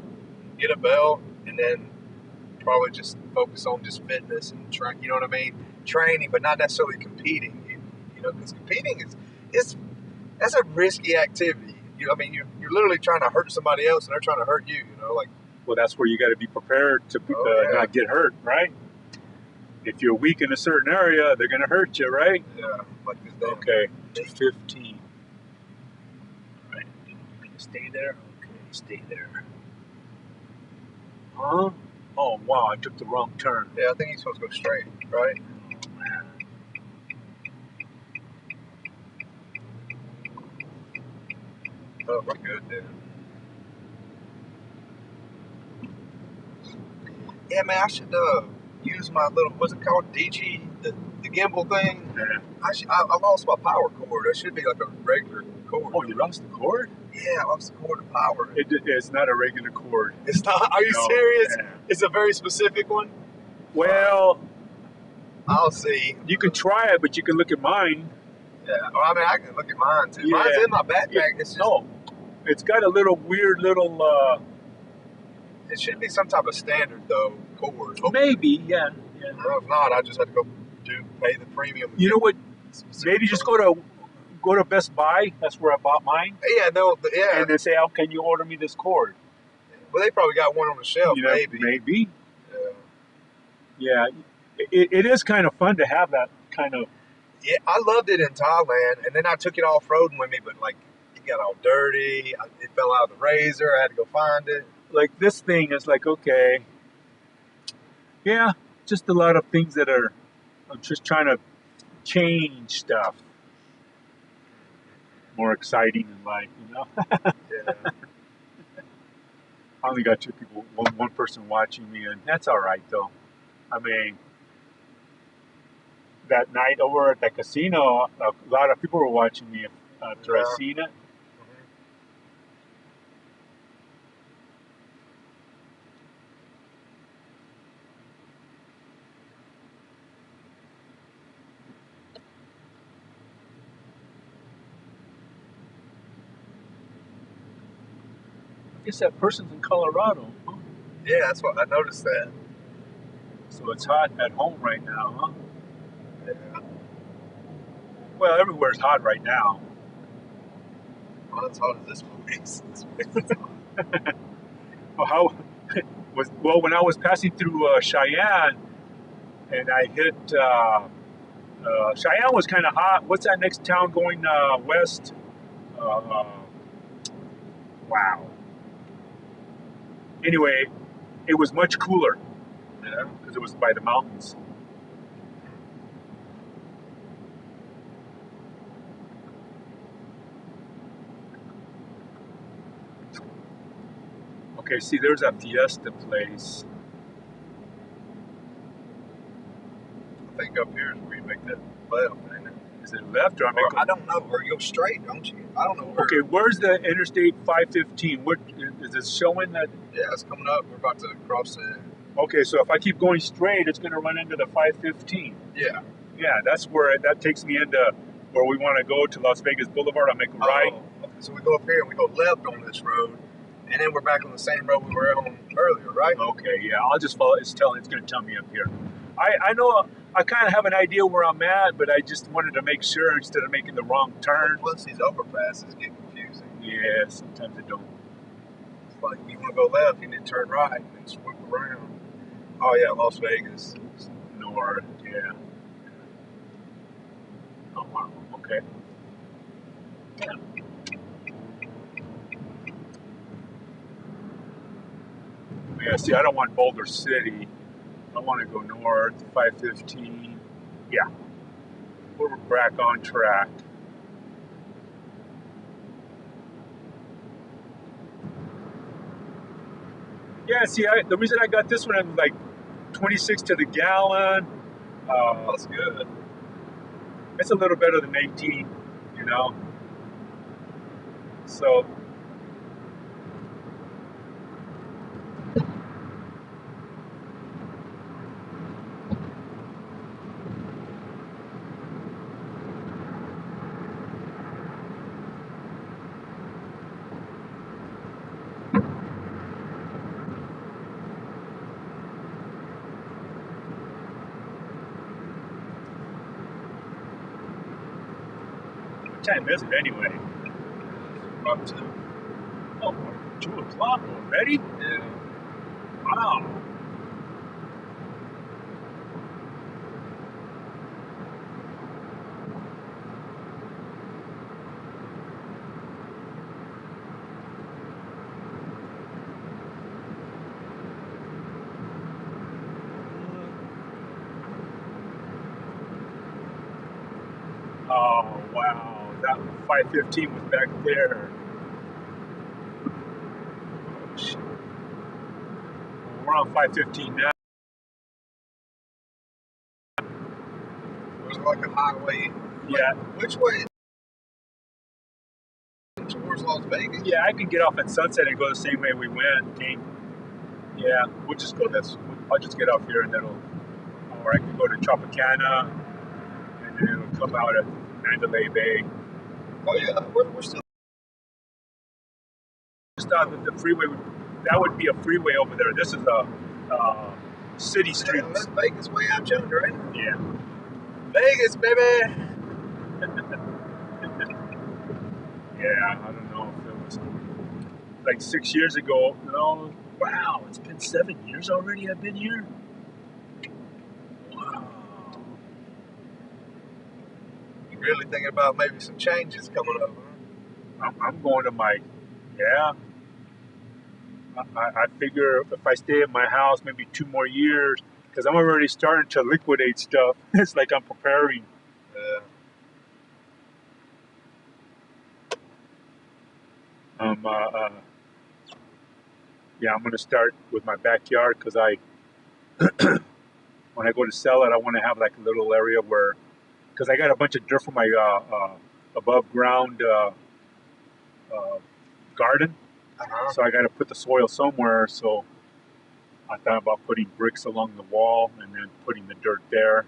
get a belt, and then probably just focus on just fitness and train. You know what I mean? Training, but not necessarily competing. You because competing that's a risky activity. I mean, you're literally trying to hurt somebody else, and they're trying to hurt you. Like. Well, that's where you got to be prepared to not get hurt, right? If you're weak in a certain area, they're going to hurt you, right? Yeah, like this damn. Okay, 215. All right, you going to stay there? Okay, stay there. Huh? Oh, wow, I took the wrong turn. Yeah, I think he's supposed to go straight, right? Oh, we're good, dude. Yeah, man, I should use my little, what's it called, DG, the gimbal thing. Yeah. I lost my power cord. It should be like a regular cord. Oh, you lost the cord? Yeah, I lost the cord to power. It's not a regular cord. It's not? Are you serious? Yeah. It's a very specific one? Well, I'll see. You can try it, but you can look at mine. Yeah, well, I mean, I can look at mine too. Yeah. Mine's in my backpack. Yeah. It's just, No, it's got a little weird little... it should be some type of standard, though, cord. Maybe, yeah. Well, if not, I just have to go pay the premium. You know what? Maybe just go to Best Buy. That's where I bought mine. Yeah, yeah. And they say, "How can you order me this cord?" Well, they probably got one on the shelf, maybe. Maybe. Yeah. Yeah. It is kind of fun to have that kind of. Yeah, I loved it in Thailand, and then I took it off-roading with me, but like it got all dirty. It fell out of the razor. I had to go find it. Like this thing is like, okay, yeah, just a lot of things that I'm just trying to change stuff. More exciting in life, you know? Yeah. I only got two people, one person watching me, and that's all right, though. I mean, that night over at the casino, a lot of people were watching me after I seen it. I guess that person's in Colorado, huh? Yeah, that's what I noticed that. So it's hot at home right now, huh? Yeah. Well, everywhere's hot right now. Not as hot as this place. Well, when I was passing through Cheyenne, and I hit Cheyenne was kind of hot. What's that next town going west? Wow. Anyway, it was much cooler, because it was by the mountains. Okay, see, there's a Fiesta place. I think up here is where you make that left, ain't it? Is it left or I don't know. Or you go straight, don't you? I don't know where. Okay, where's the Interstate 515? What is it showing that? Yeah, it's coming up. We're about to cross it. Okay, so if I keep going straight, it's going to run into the 515. Yeah. Yeah, that's where that takes me into where we want to go to Las Vegas Boulevard. I'll make a right. Okay, so we go up here and we go left on this road, and then we're back on the same road we were on earlier, right? Okay, yeah, I'll just follow. It's going to tell me up here. I know I kind of have an idea where I'm at, but I just wanted to make sure instead of making the wrong turn. Plus, these overpasses get confusing. Yeah, sometimes they don't. It's like you want to go left, you need to turn right and then swoop around. Oh yeah, Las Vegas. North, yeah. Oh wow, okay. Yeah. Yeah, see, I don't want Boulder City. I want to go north, 515. Yeah, we're back on track. Yeah, see, the reason I got this one, I'm like 26 to the gallon. That's good. It's a little better than 18, you know. So. What time is it anyway? About 2. Oh, 2 o'clock already? Yeah. Wow. Oh, wow. That 515 was back there. Oh, shit. We're on 515 now. There's like a highway. Yeah. Which way? Towards Las Vegas? Yeah, I can get off at Sunset and go the same way we came. Yeah, we'll just go this. I'll just get off here and then or I can go to Tropicana and then it'll come out at Mandalay Bay. Oh yeah, we're still. Just on the freeway, that would be a freeway over there. This is a city street. That's Vegas way out yonder, right? Yeah. Vegas, baby. Yeah, I don't know if it was like 6 years ago. No, wow, it's been 7 years already I've been here. Wow. You really thinking about maybe some changes coming up, huh? I'm going to my, yeah. I figure if I stay at my house maybe 2 more years, because I'm already starting to liquidate stuff. It's like I'm preparing. Yeah. Yeah, I'm gonna start with my backyard because when I go to sell it, I want to have like a little area where, because I got a bunch of dirt from my above ground garden, so I got to put the soil somewhere. So I thought about putting bricks along the wall and then putting the dirt there,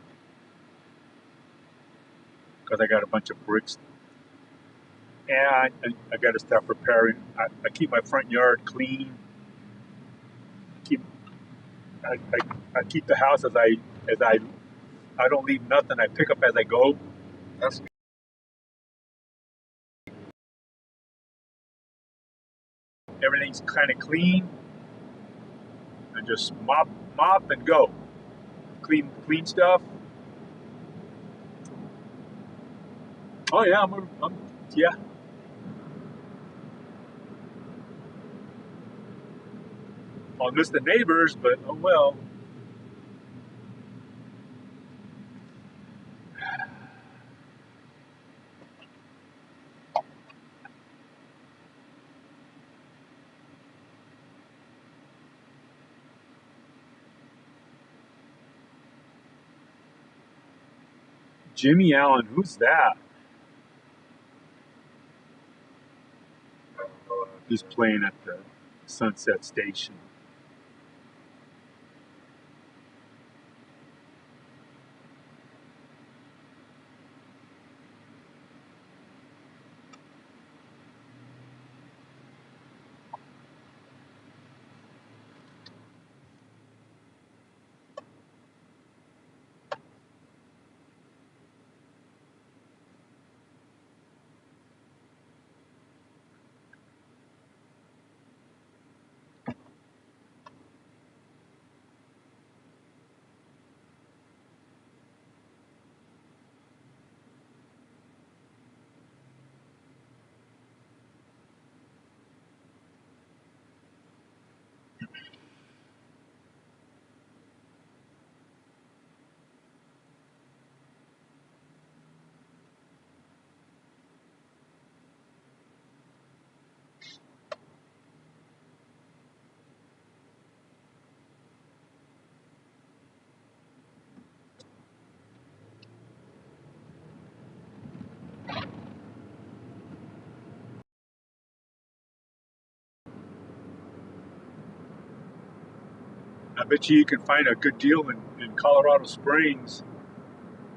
because I got a bunch of bricks. And I got to start preparing. I keep my front yard clean. I keep the house as I don't leave nothing. I pick up as I go. That's Everything's kind of clean, and just mop and go. Clean stuff. Oh yeah, yeah. I'll miss the neighbors, but oh well. Jimmy Allen, who's that? He's playing at the Sunset Station. I bet you can find a good deal in Colorado Springs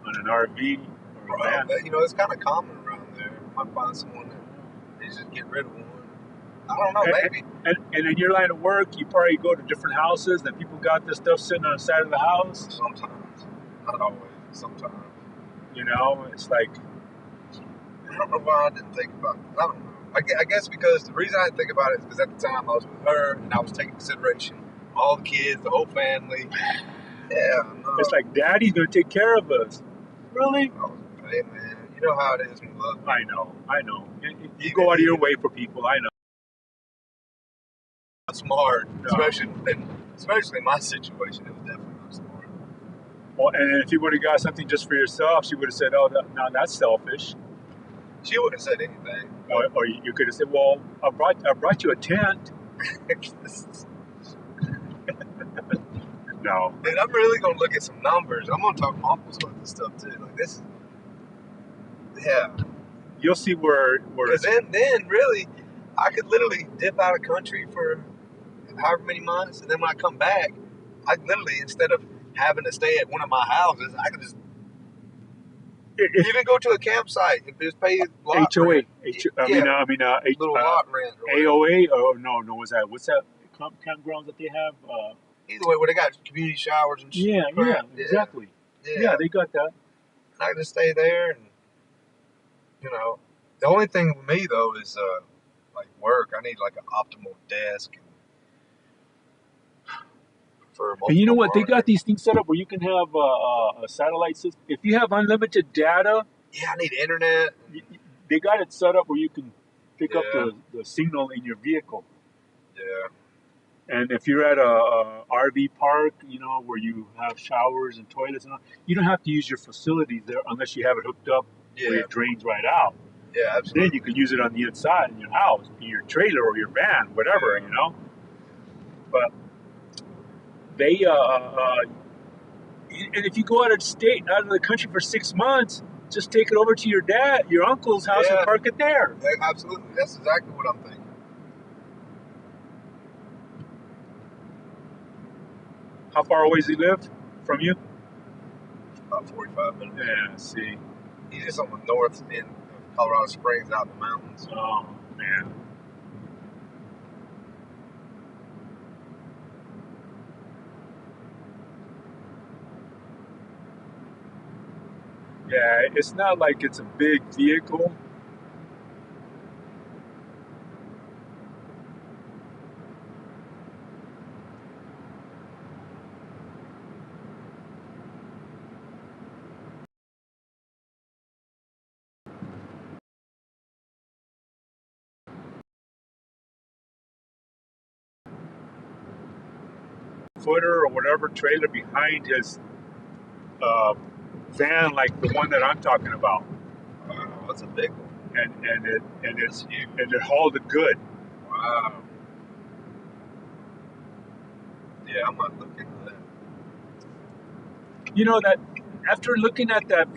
on an RV or a van. you know, it's kind of common around there. Might find someone that they just get rid of one. I don't know, maybe. And in your line of work, you probably go to different houses and people got this stuff sitting on the side of the house. Sometimes, not always. Sometimes. You know, it's like I don't know why I didn't think about it. I don't know. I guess because the reason I didn't think about it is because at the time I was with her and I was taking consideration all the kids, the whole family. Yeah, no. It's like Daddy's gonna take care of us. Really? I was, hey man, you know how it is when you love people. I know. You go out of your way for people. I know. Not smart, No. especially in my situation. It was definitely not smart. Well, and if you would have got something just for yourself, she would have said, "Oh, no, that's selfish." She wouldn't have said anything. Or you could have said, "Well, I brought you a tent." No. Dude, I'm really gonna look at some numbers. I'm gonna talk to my uncles about this stuff too. Like this, yeah. You'll see where. Because then really, I could literally dip out of country for however many months, and then when I come back, I literally, instead of having to stay at one of my houses, I could just even go to a campsite and just pay lot HOA. rent. Little lot rent. Or AOA. Oh no, what's that? Campgrounds that they have? Either way, where they got community showers and shit. Yeah, exactly. Yeah, they got that. And I can just stay there, and the only thing with me though is like work. I need like an optimal desk. And you know what? They got these things set up where you can have a satellite system. If you have unlimited data, yeah, I need internet. They got it set up where you can pick up the signal in your vehicle. Yeah. And if you're at a RV park, where you have showers and toilets and all, you don't have to use your facilities there unless you have it hooked up where it drains right out. Yeah, absolutely. Then you can use it on the inside in your house, in your trailer or your van, whatever, But they, and if you go out of the country for 6 months, just take it over to your uncle's house and park it there. Yeah, absolutely. That's exactly what I'm thinking. How far away does he live from you? About 45 minutes. Yeah, see. He's just on the north end of Colorado Springs, out in the mountains. Oh, man. Yeah, it's not like it's a big vehicle. Footer or whatever trailer behind his van, like the one that I'm talking about. Wow, that's a big one. And it hauled it good. Wow. Yeah, I'm not looking at that. You know that after looking at that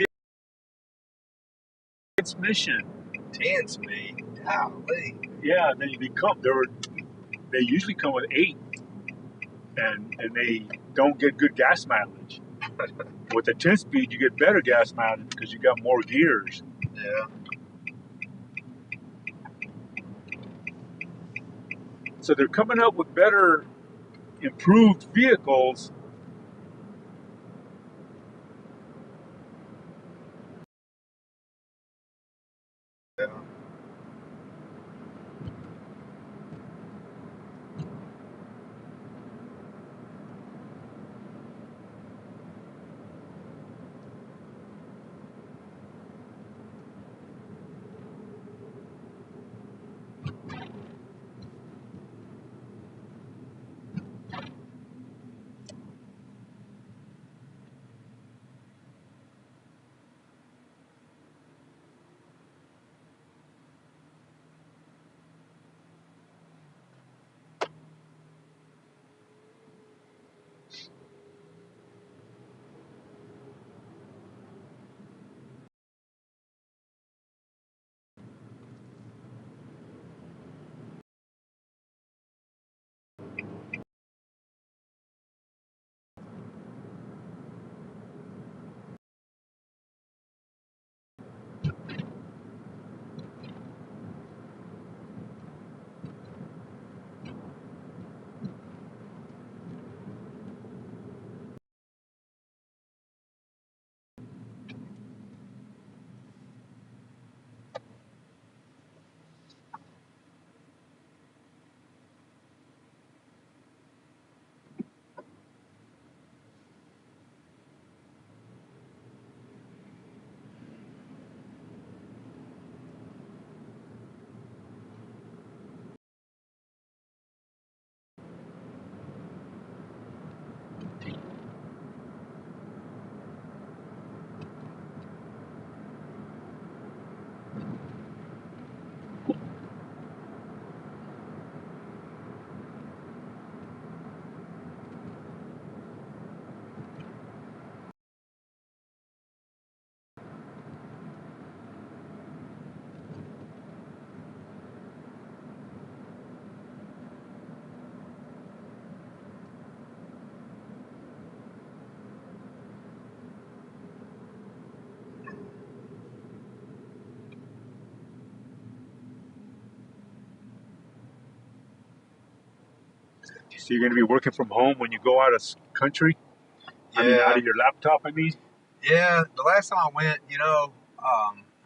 transmission, 10 speed. Golly. yeah, they usually come with 8, and they don't get good gas mileage. With the 10 speed, you get better gas mileage because you got more gears. Yeah. So they're coming up with better, improved vehicles. Yeah. So you're going to be working from home when you go out of country? I mean, out Yeah, of your laptop, I mean? yeah. The last time I went,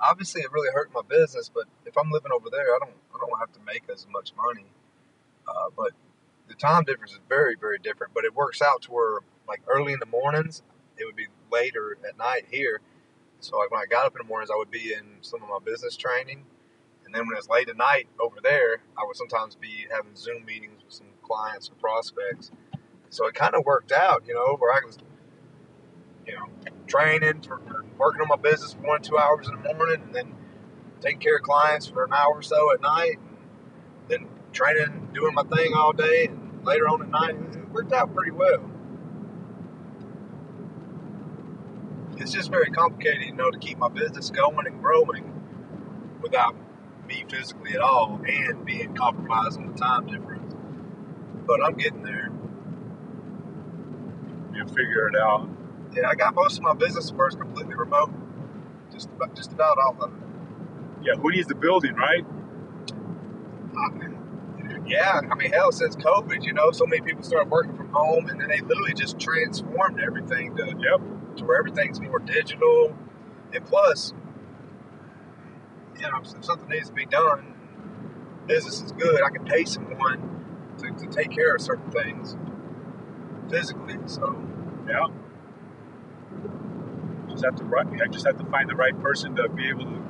obviously it really hurt my business. But if I'm living over there, I don't have to make as much money. But the time difference is very, very different. But it works out to where like early in the mornings, it would be later at night here. So like when I got up in the mornings, I would be in some of my business training, and then when it's late at night over there, I would sometimes be having Zoom meetings with some clients or prospects. So it kind of worked out, where I was, training for working on my business for 1 or 2 hours in the morning, and then taking care of clients for an hour or so at night, and then training, doing my thing all day, and later on at night, it worked out pretty well. It's just very complicated, to keep my business going and growing without me physically at all and being compromised on the time difference. But I'm getting there. You'll figure it out. Yeah, I got most of my business first completely remote. Just about all of it. Yeah, who needs the building, right? Yeah, I mean, hell, since COVID, so many people started working from home, and then they literally just transformed everything to where everything's more digital. And plus, if something needs to be done, business is good. I can pay someone to take care of certain things physically. So Yeah. I just have to find the right person to be able to.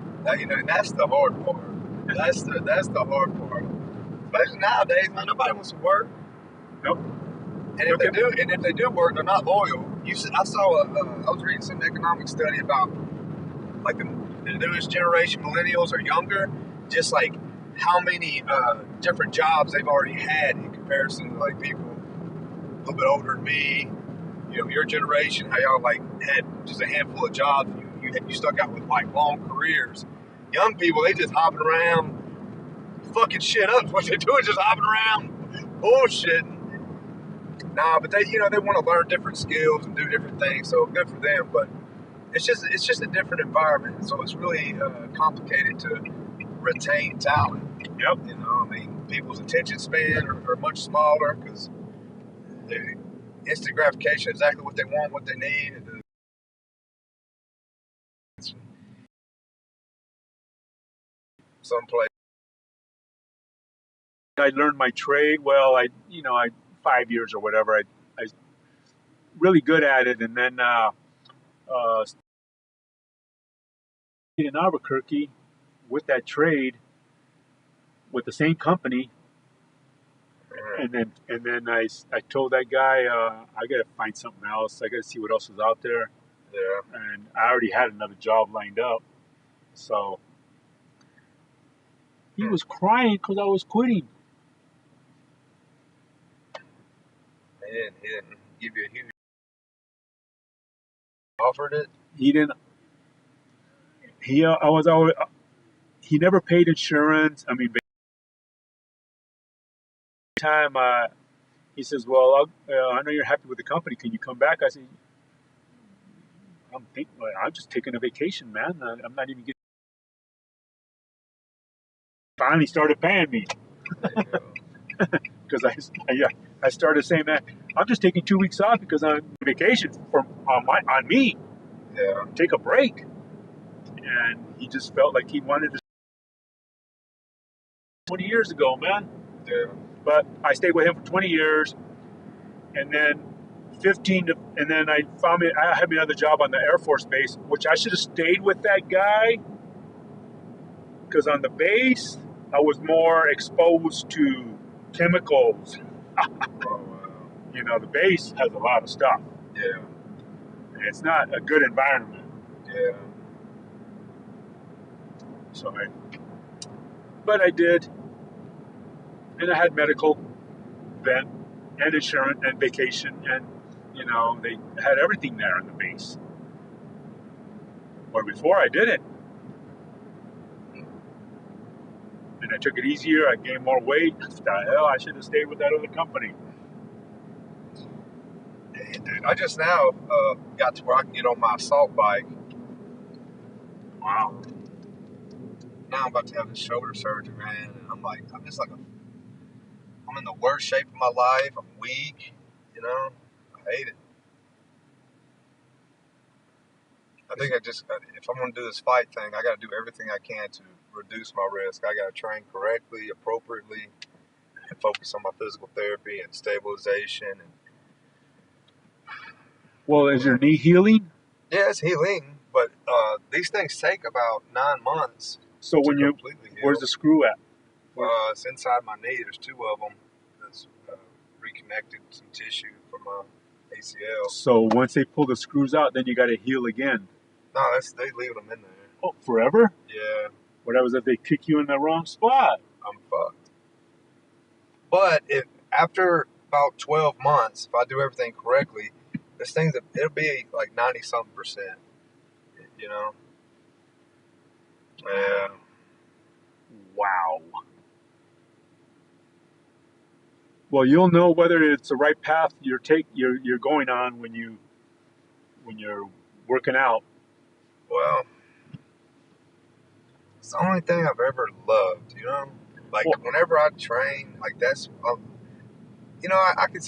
that's the hard part. That's the hard part. Especially nowadays, man, nobody wants to work. Nope. And if they do work, they're not loyal. I saw I was reading some economic study about like the newest generation, millennials or younger, just like how many different jobs they've already had in comparison to like people a little bit older than me. Your generation, how y'all like had just a handful of jobs. You stuck out with like long careers. Young people, they just hopping around, fucking shit up. What they do is just hopping around, bullshitting. Nah, but they want to learn different skills and do different things. So good for them. But it's just a different environment. So it's really complicated to retain talent. Yep. I mean, people's attention span are much smaller because instant gratification, exactly what they want, what they need, and someplace. I learned my trade. Well, I 5 years or whatever. I really good at it, and then in Albuquerque with that trade with the same company, and then I told that guy I got to find something else. I got to see what else is out there, Yeah. and I already had another job lined up, so he was crying because I was quitting. He didn't give you a huge offered it. He didn't. I was always. He never paid insurance. I mean, by the time he says, "Well, I know you're happy with the company. Can you come back?" I said, I'm just taking a vacation, man. I'm not even getting." Finally started paying me because I started saying that I'm just taking 2 weeks off because I'm on vacation on me. Yeah. Take a break, and he just felt like he wanted to. 20 years ago, man. Yeah. But I stayed with him for 20 years, and then and then I had me another job on the Air Force Base, which I should have stayed with that guy because on the base I was more exposed to chemicals. Oh, wow. The base has a lot of stuff. Yeah. It's not a good environment. Yeah. But I did, and I had medical then, and insurance, and vacation, and they had everything there on the base. Where before I didn't, and I took it easier. I gained more weight. The hell, I should have stayed with that other company. Dude, I just now got to where I can get on my assault bike. Wow. Now I'm about to have this shoulder surgery, man, and I'm I'm in the worst shape of my life. I'm weak. You know, I hate it. I think if I'm going to do this fight thing, I got to do everything I can to reduce my risk. I got to train correctly, appropriately, and focus on my physical therapy and stabilization. And Well, is your knee healing? yeah, it's healing, but these things take about 9 months So to when you, completely heal. where's the screw at? It's inside my knee. There's 2 of them. That's reconnected some tissue from my ACL. So once they pull the screws out, then you got to heal again. No, they leave them in there. Oh, forever? Yeah, What happens if they kick you in the wrong spot? I'm fucked. But if after about 12 months, if I do everything correctly, this thing it'll be like 90-something%. You know? Yeah. Wow. Well, you'll know whether it's the right path you're going on when you're working out. Well, it's the only thing I've ever loved, you know? Like, whenever I train, like, that's, you know, I could,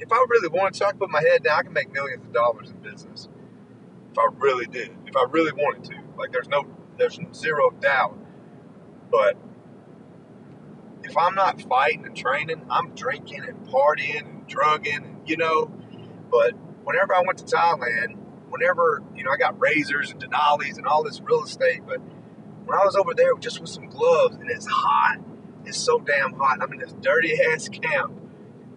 if I really wanted to, I could put my head down, I could make millions of dollars in business. If I really did. If I really wanted to. Like, there's zero doubt. But if I'm not fighting and training, I'm drinking and partying and drugging, and, you know. But whenever I went to Thailand, whenever, you know, I got razors and Denali's and all this real estate, but when I was over there just with some gloves, and it's hot, it's so damn hot. I'm in this dirty ass camp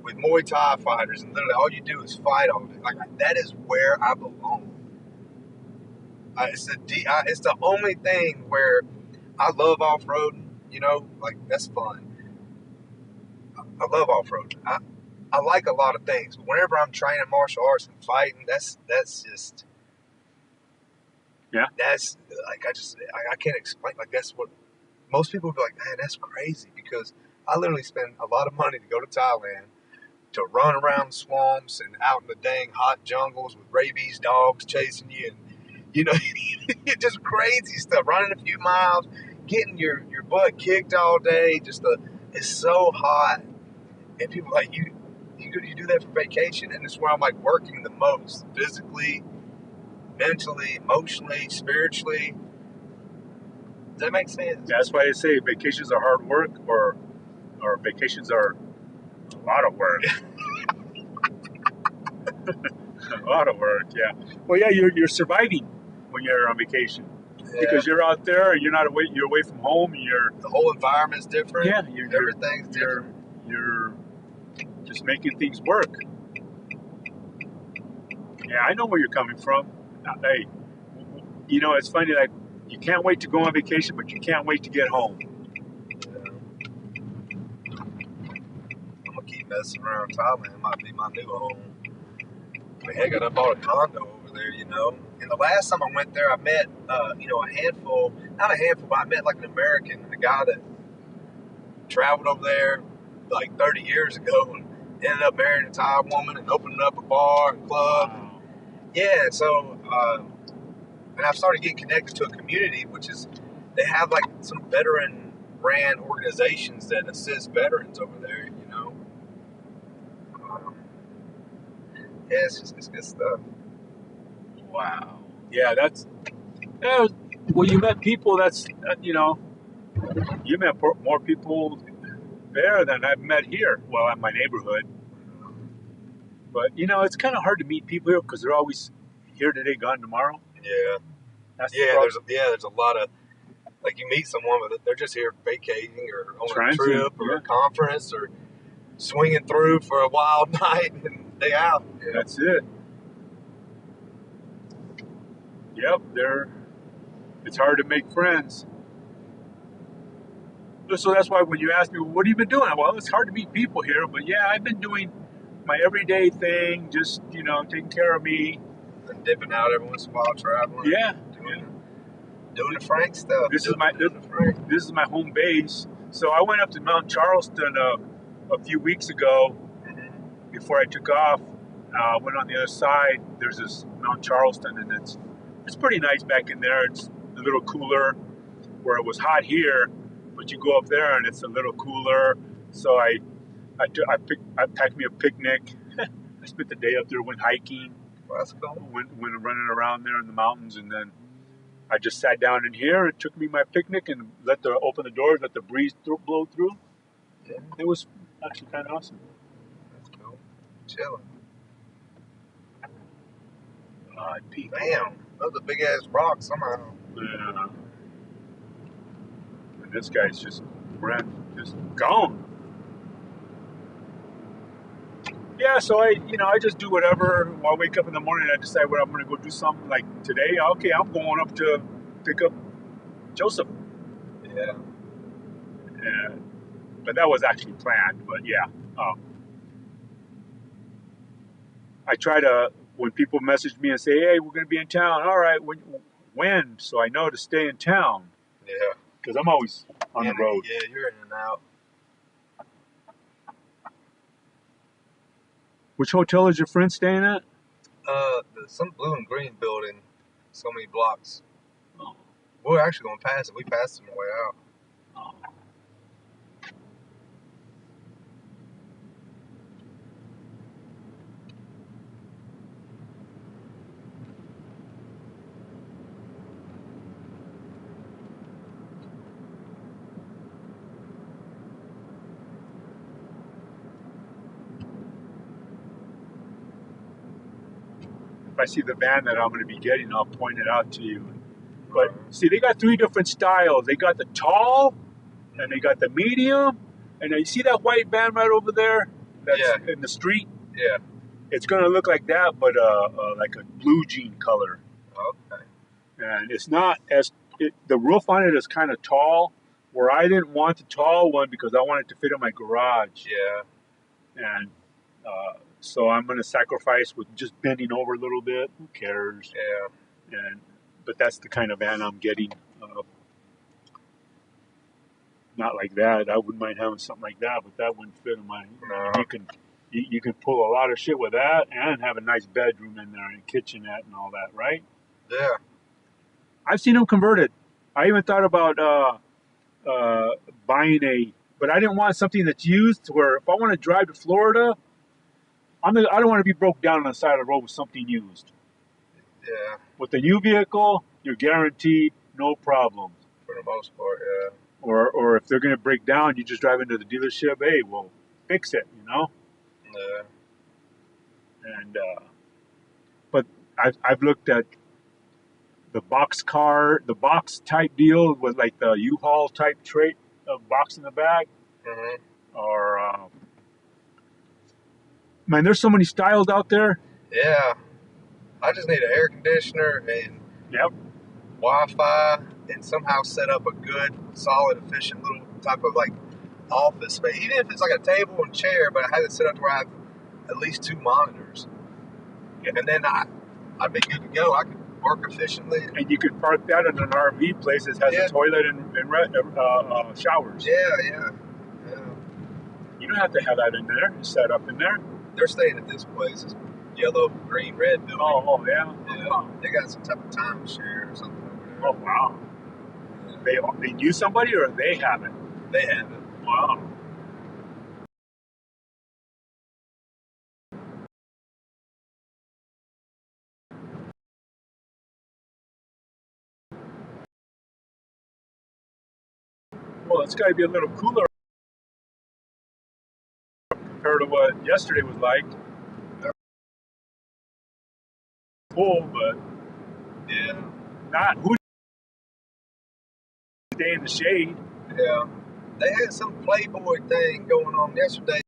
with Muay Thai fighters, and literally all you do is fight all day. Like, that is where I belong. It's the only thing where I love off-roading, you know, like, that's fun. I love off-roading. I like a lot of things, but whenever I'm training martial arts and fighting, that's just, yeah. That's like, I can't explain. Like, that's what most people would be like, man, that's crazy, because I literally spend a lot of money to go to Thailand to run around swamps and out in the dang hot jungles with rabies dogs chasing you, and, you know, just crazy stuff. Running a few miles, getting your butt kicked all day. It's so hot, and people are like, you do that for vacation, and it's where I'm like working the most physically, mentally, emotionally, spiritually. Does that make sense? That's why they say vacations are hard work, or vacations are a lot of work. A lot of work, yeah. Well, yeah, you're surviving when you're on vacation, because you're out there, you're away from home. The whole environment's different. Yeah, everything's different. You're just making things work. Yeah, I know where you're coming from. Hey, you know, it's funny, like, you can't wait to go on vacation, but you can't wait to get home. Yeah. I'm gonna keep messing around Thailand. It might be my new home. I mean, heck, I bought a condo over there, you know. And the last time I went there, I met, you know, not a handful, but I met like an American, a guy that traveled over there like 30 years ago and ended up marrying a Thai woman and opening up a bar and club. Wow. Yeah, so, and I've started getting connected to a community, which is, they have like some veteran-ran organizations that assist veterans over there, you know. Yeah, it's good stuff. Wow. Yeah, well, you met people you know, you met more people there than I've met here. Well, in my neighborhood. But, you know, it's kind of hard to meet people here because they're always here today, gone tomorrow. Yeah. That's There's a lot of, like, you meet someone, but they're just here vacating or on a trip or a conference or swinging through for a wild night and they out. Yeah. That's it. Yep, it's hard to make friends. So that's why when you ask me, what have you been doing? Well, it's hard to meet people here, but yeah, I've been doing my everyday thing, just, you know, taking care of me. And dipping out every once in a while, traveling. Yeah. Doing the Frank stuff. This is my home base. So I went up to Mount Charleston a few weeks ago. Before I took off. Went on the other side. There's this Mount Charleston, and it's pretty nice back in there. It's a little cooler, where it was hot here, but you go up there and it's a little cooler. So I I packed me a picnic. I spent the day up there, went hiking, Well, that's cool. went running around there in the mountains, and then I just sat down in here and took me my picnic and open the doors, let the breeze blow through. Yeah, It was actually kind of awesome. that's cool. Chilling. People. Damn, those are big ass rocks somehow. Yeah. And this guy's just gone. Yeah, so I just do whatever. When I wake up in the morning, I decide what I'm going to go do something. Like today, okay, I'm going up to pick up Joseph. Yeah. But that was actually planned. But yeah, I try to, when people message me and say, "Hey, we're going to be in town." All right, when? So I know to stay in town. Yeah. Because I'm always on the road. Yeah, you're in and out. Which hotel is your friend staying at? Some blue and green building, so many blocks. Oh. We're actually going past it. We passed it on the way out. Oh. If I see the van that I'm going to be getting, I'll point it out to you. But see, they got 3 different styles. They got the tall, and they got the medium, and you see that white van right over there? That's in the street? Yeah. It's going to look like that, but like a blue jean color. Okay. And it's not the roof on it is kind of tall, where I didn't want the tall one because I wanted to fit in my garage. Yeah. And so I'm going to sacrifice with just bending over a little bit. Who cares? Yeah. But that's the kind of van I'm getting. Not like that. I wouldn't mind having something like that, but that wouldn't fit in my. No. You can pull a lot of shit with that and have a nice bedroom in there and kitchenette and all that, right? Yeah. I've seen them converted. I even thought about buying but I didn't want something that's used to where if I want to drive to Florida, I don't want to be broke down on the side of the road with something used. Yeah. With the new vehicle, you're guaranteed no problems. For the most part, yeah. Or if they're going to break down, you just drive into the dealership. Hey, well, fix it, Yeah. And but I've looked at the box type deal with like the U-Haul type tray box in the back, or man, there's so many styles out there. Yeah. I just need an air conditioner and Wi-Fi and somehow set up a good, solid, efficient little type of like office space. Even if it's like a table and chair, but I have it set up to where I have at least 2 monitors. And then I'd be good to go. I could work efficiently. And you could park that in an RV place that has a toilet and showers. Yeah. You don't have to have that in there. It's set up in there. They're staying at this place. It's yellow, green, red building. Oh, yeah. Yeah. Wow. They got some type of timeshare or something over there. Oh, wow. Yeah. They knew somebody or they have it? They have it. Wow. Well, it's got to be a little cooler compared to what yesterday was like. Cool, but not who stay in the shade. Yeah. They had some Playboy thing going on yesterday.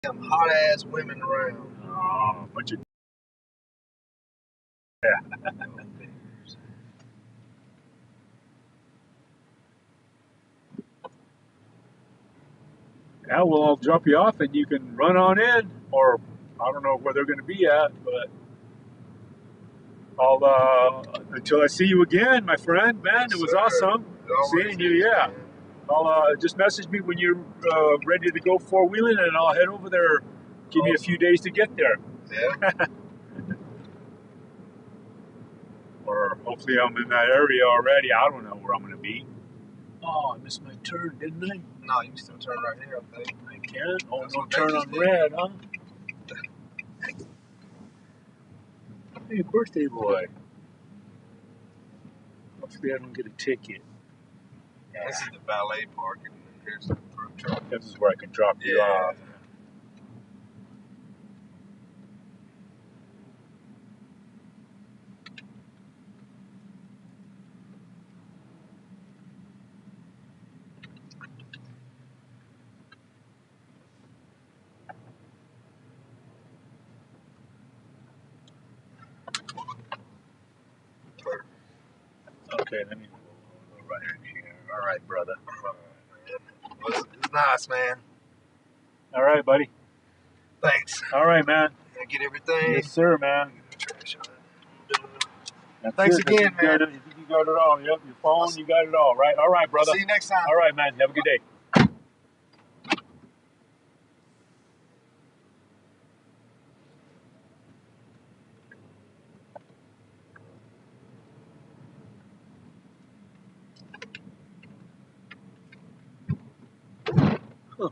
Some hot ass women around. Oh, a bunch of Yeah, well, I'll drop you off and you can run on in, or I don't know where they're going to be at, but I'll until I see you again, my friend. Man, it was awesome seeing you. Yeah, I'll just message me when you're ready to go 4-wheeling, and I'll head over there. Give me a few days to get there. Yeah. Or hopefully I'm in that area already. I don't know where I'm going to be. Oh, I missed my turn, didn't I? No, you can still turn right here, I think. I can? Oh, That's no what they turn just on did. red, huh? Hey, birthday boy. Hopefully I don't get a ticket. This is the valet park, and here's the food truck. This is where I can drop you off. Okay, let me go right in here. All right, brother. It's nice, man. All right, buddy. Thanks. All right, man. Did I get everything? Yes, sir, man. That's Thanks it. again, You man. got it all. Yep, your phone, you got it all, right? All right, brother. See you next time. All right, man. Have a good day. Huh.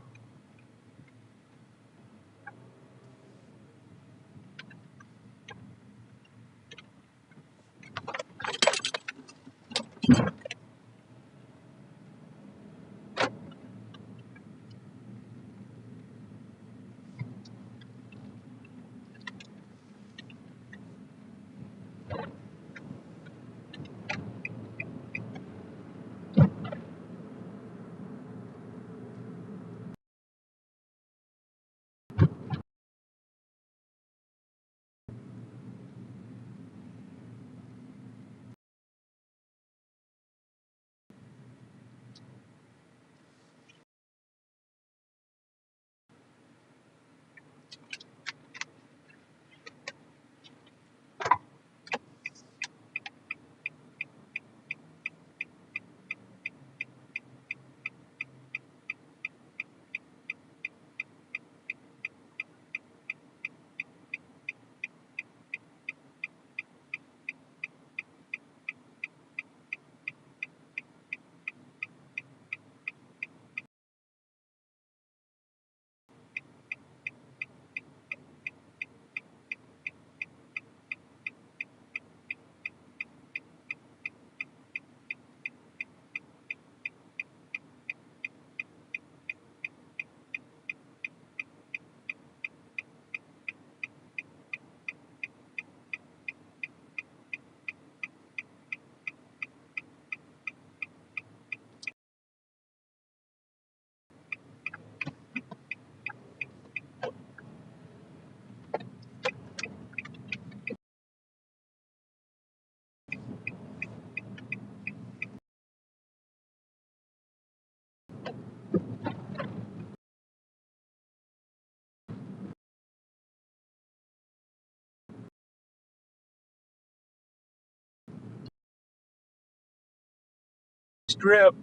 Strip.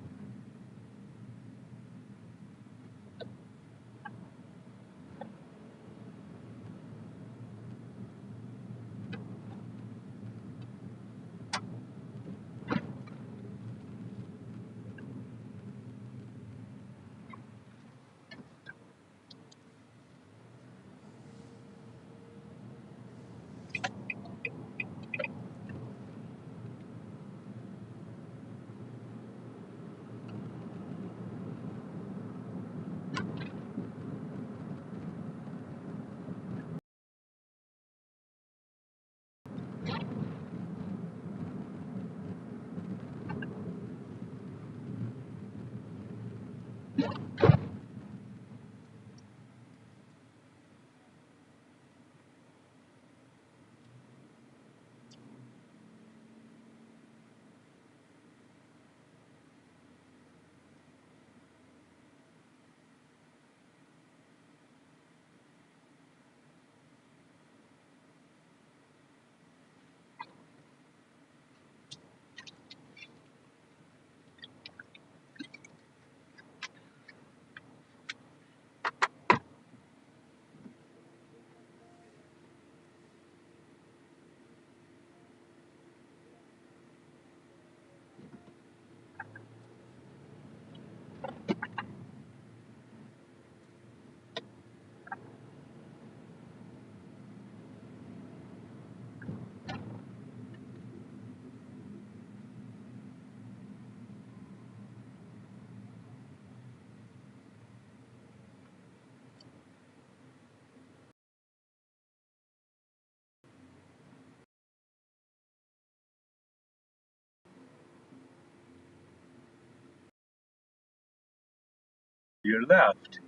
your left.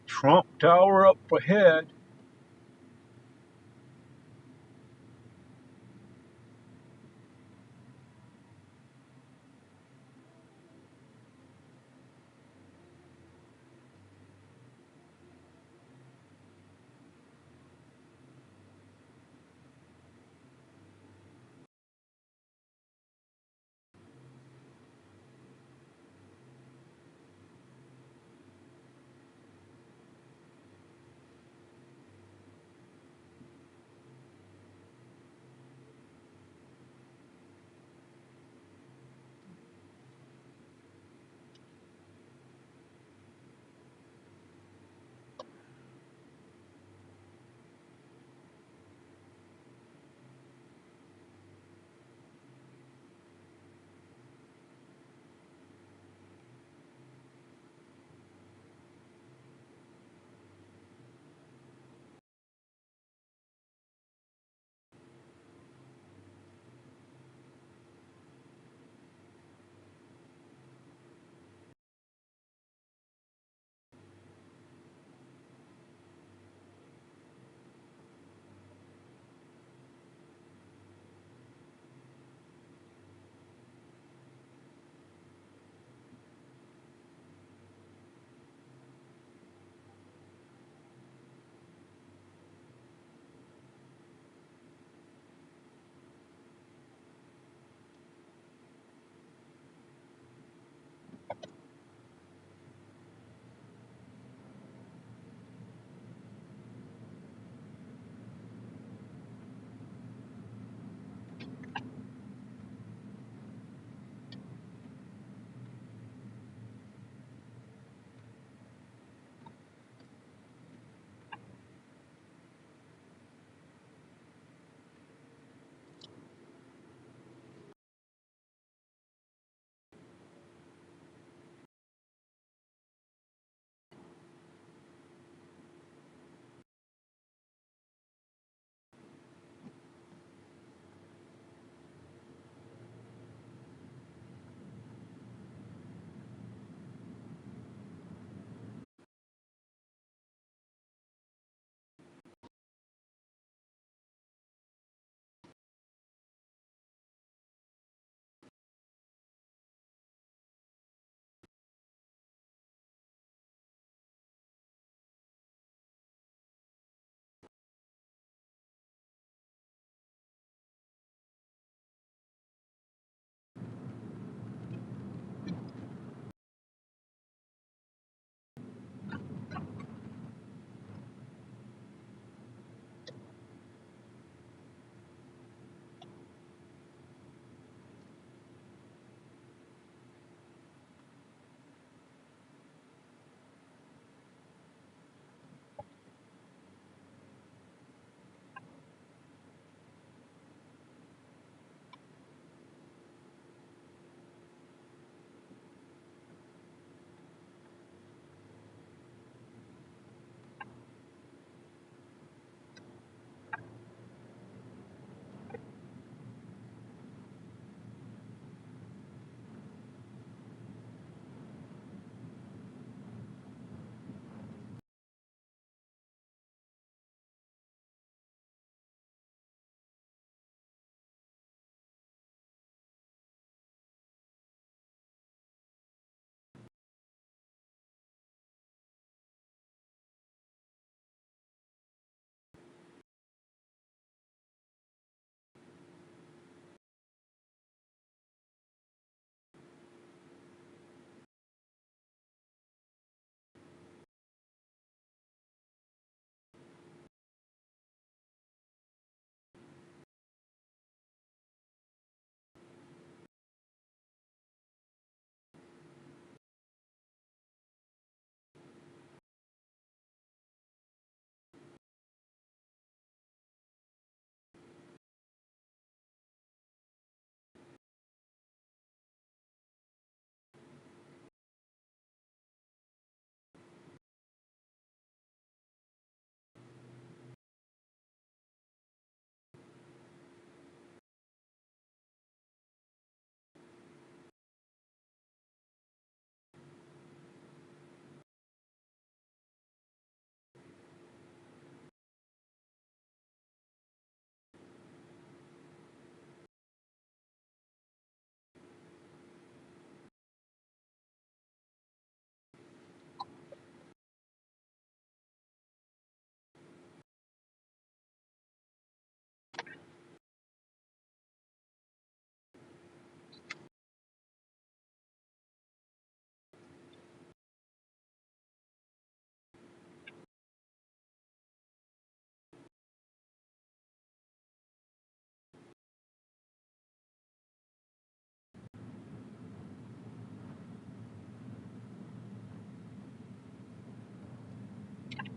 Trump Tower up ahead.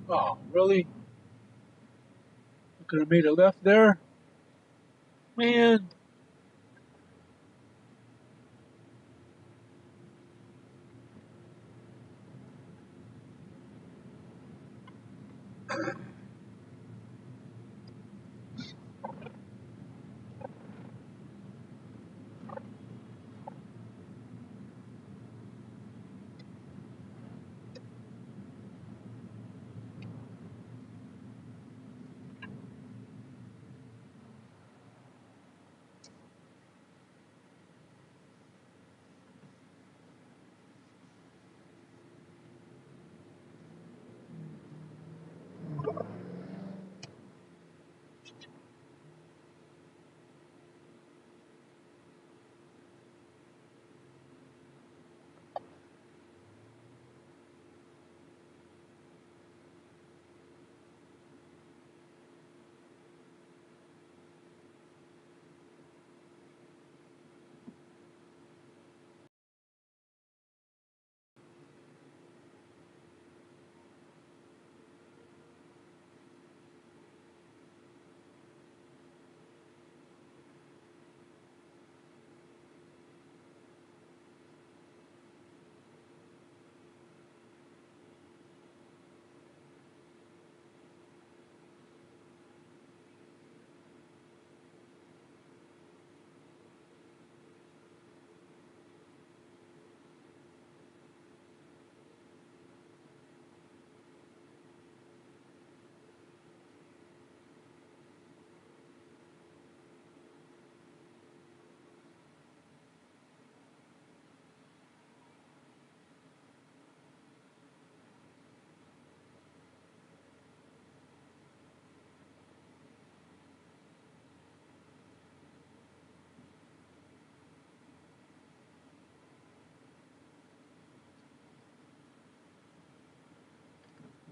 Oh, really? I could have made a left there? Man.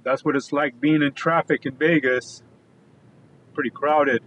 That's what it's like being in traffic in Vegas. Pretty crowded.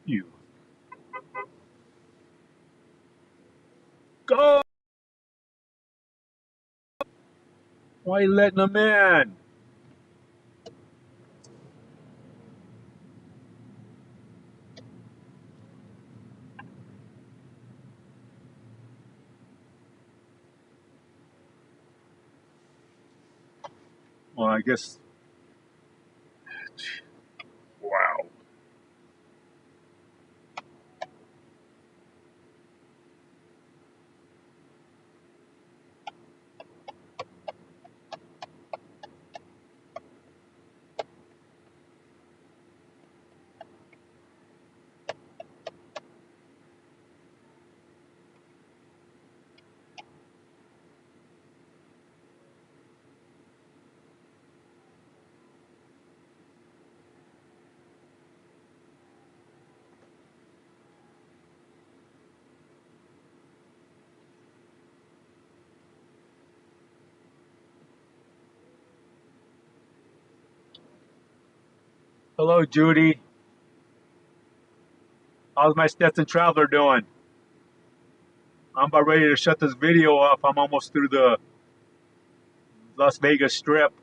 You go! Why you letting them in? Well, I guess. Wow. Hello, Judy. How's my Stetson Traveler doing? I'm about ready to shut this video off. I'm almost through the Las Vegas Strip.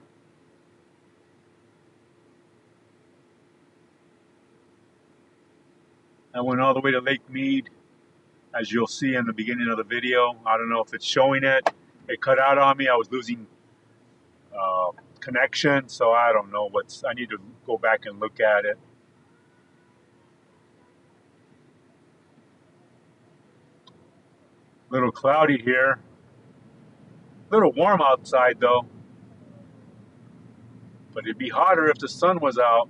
I went all the way to Lake Mead, as you'll see in the beginning of the video. I don't know if it's showing it. It cut out on me. I was losing connection, so I don't know what's. I need to go back and look at it. A little cloudy here. A little warm outside though, but it'd be hotter if the sun was out.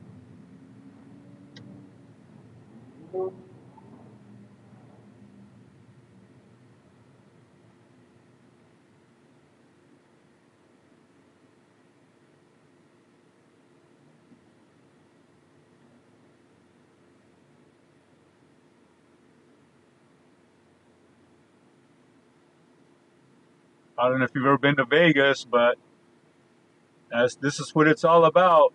I don't know if you've ever been to Vegas, but this is what it's all about.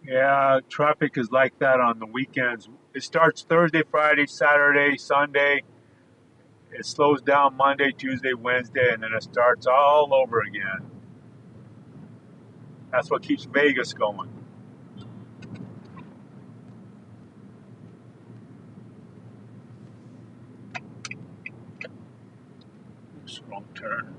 Yeah, traffic is like that on the weekends. It starts Thursday, Friday, Saturday, Sunday. It slows down Monday, Tuesday, Wednesday, and then it starts all over again. That's what keeps Vegas going. Oops, wrong turn.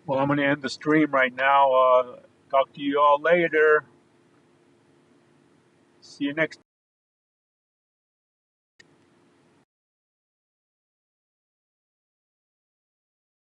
Well, I'm going to end the stream right now. Talk to you all later. See you next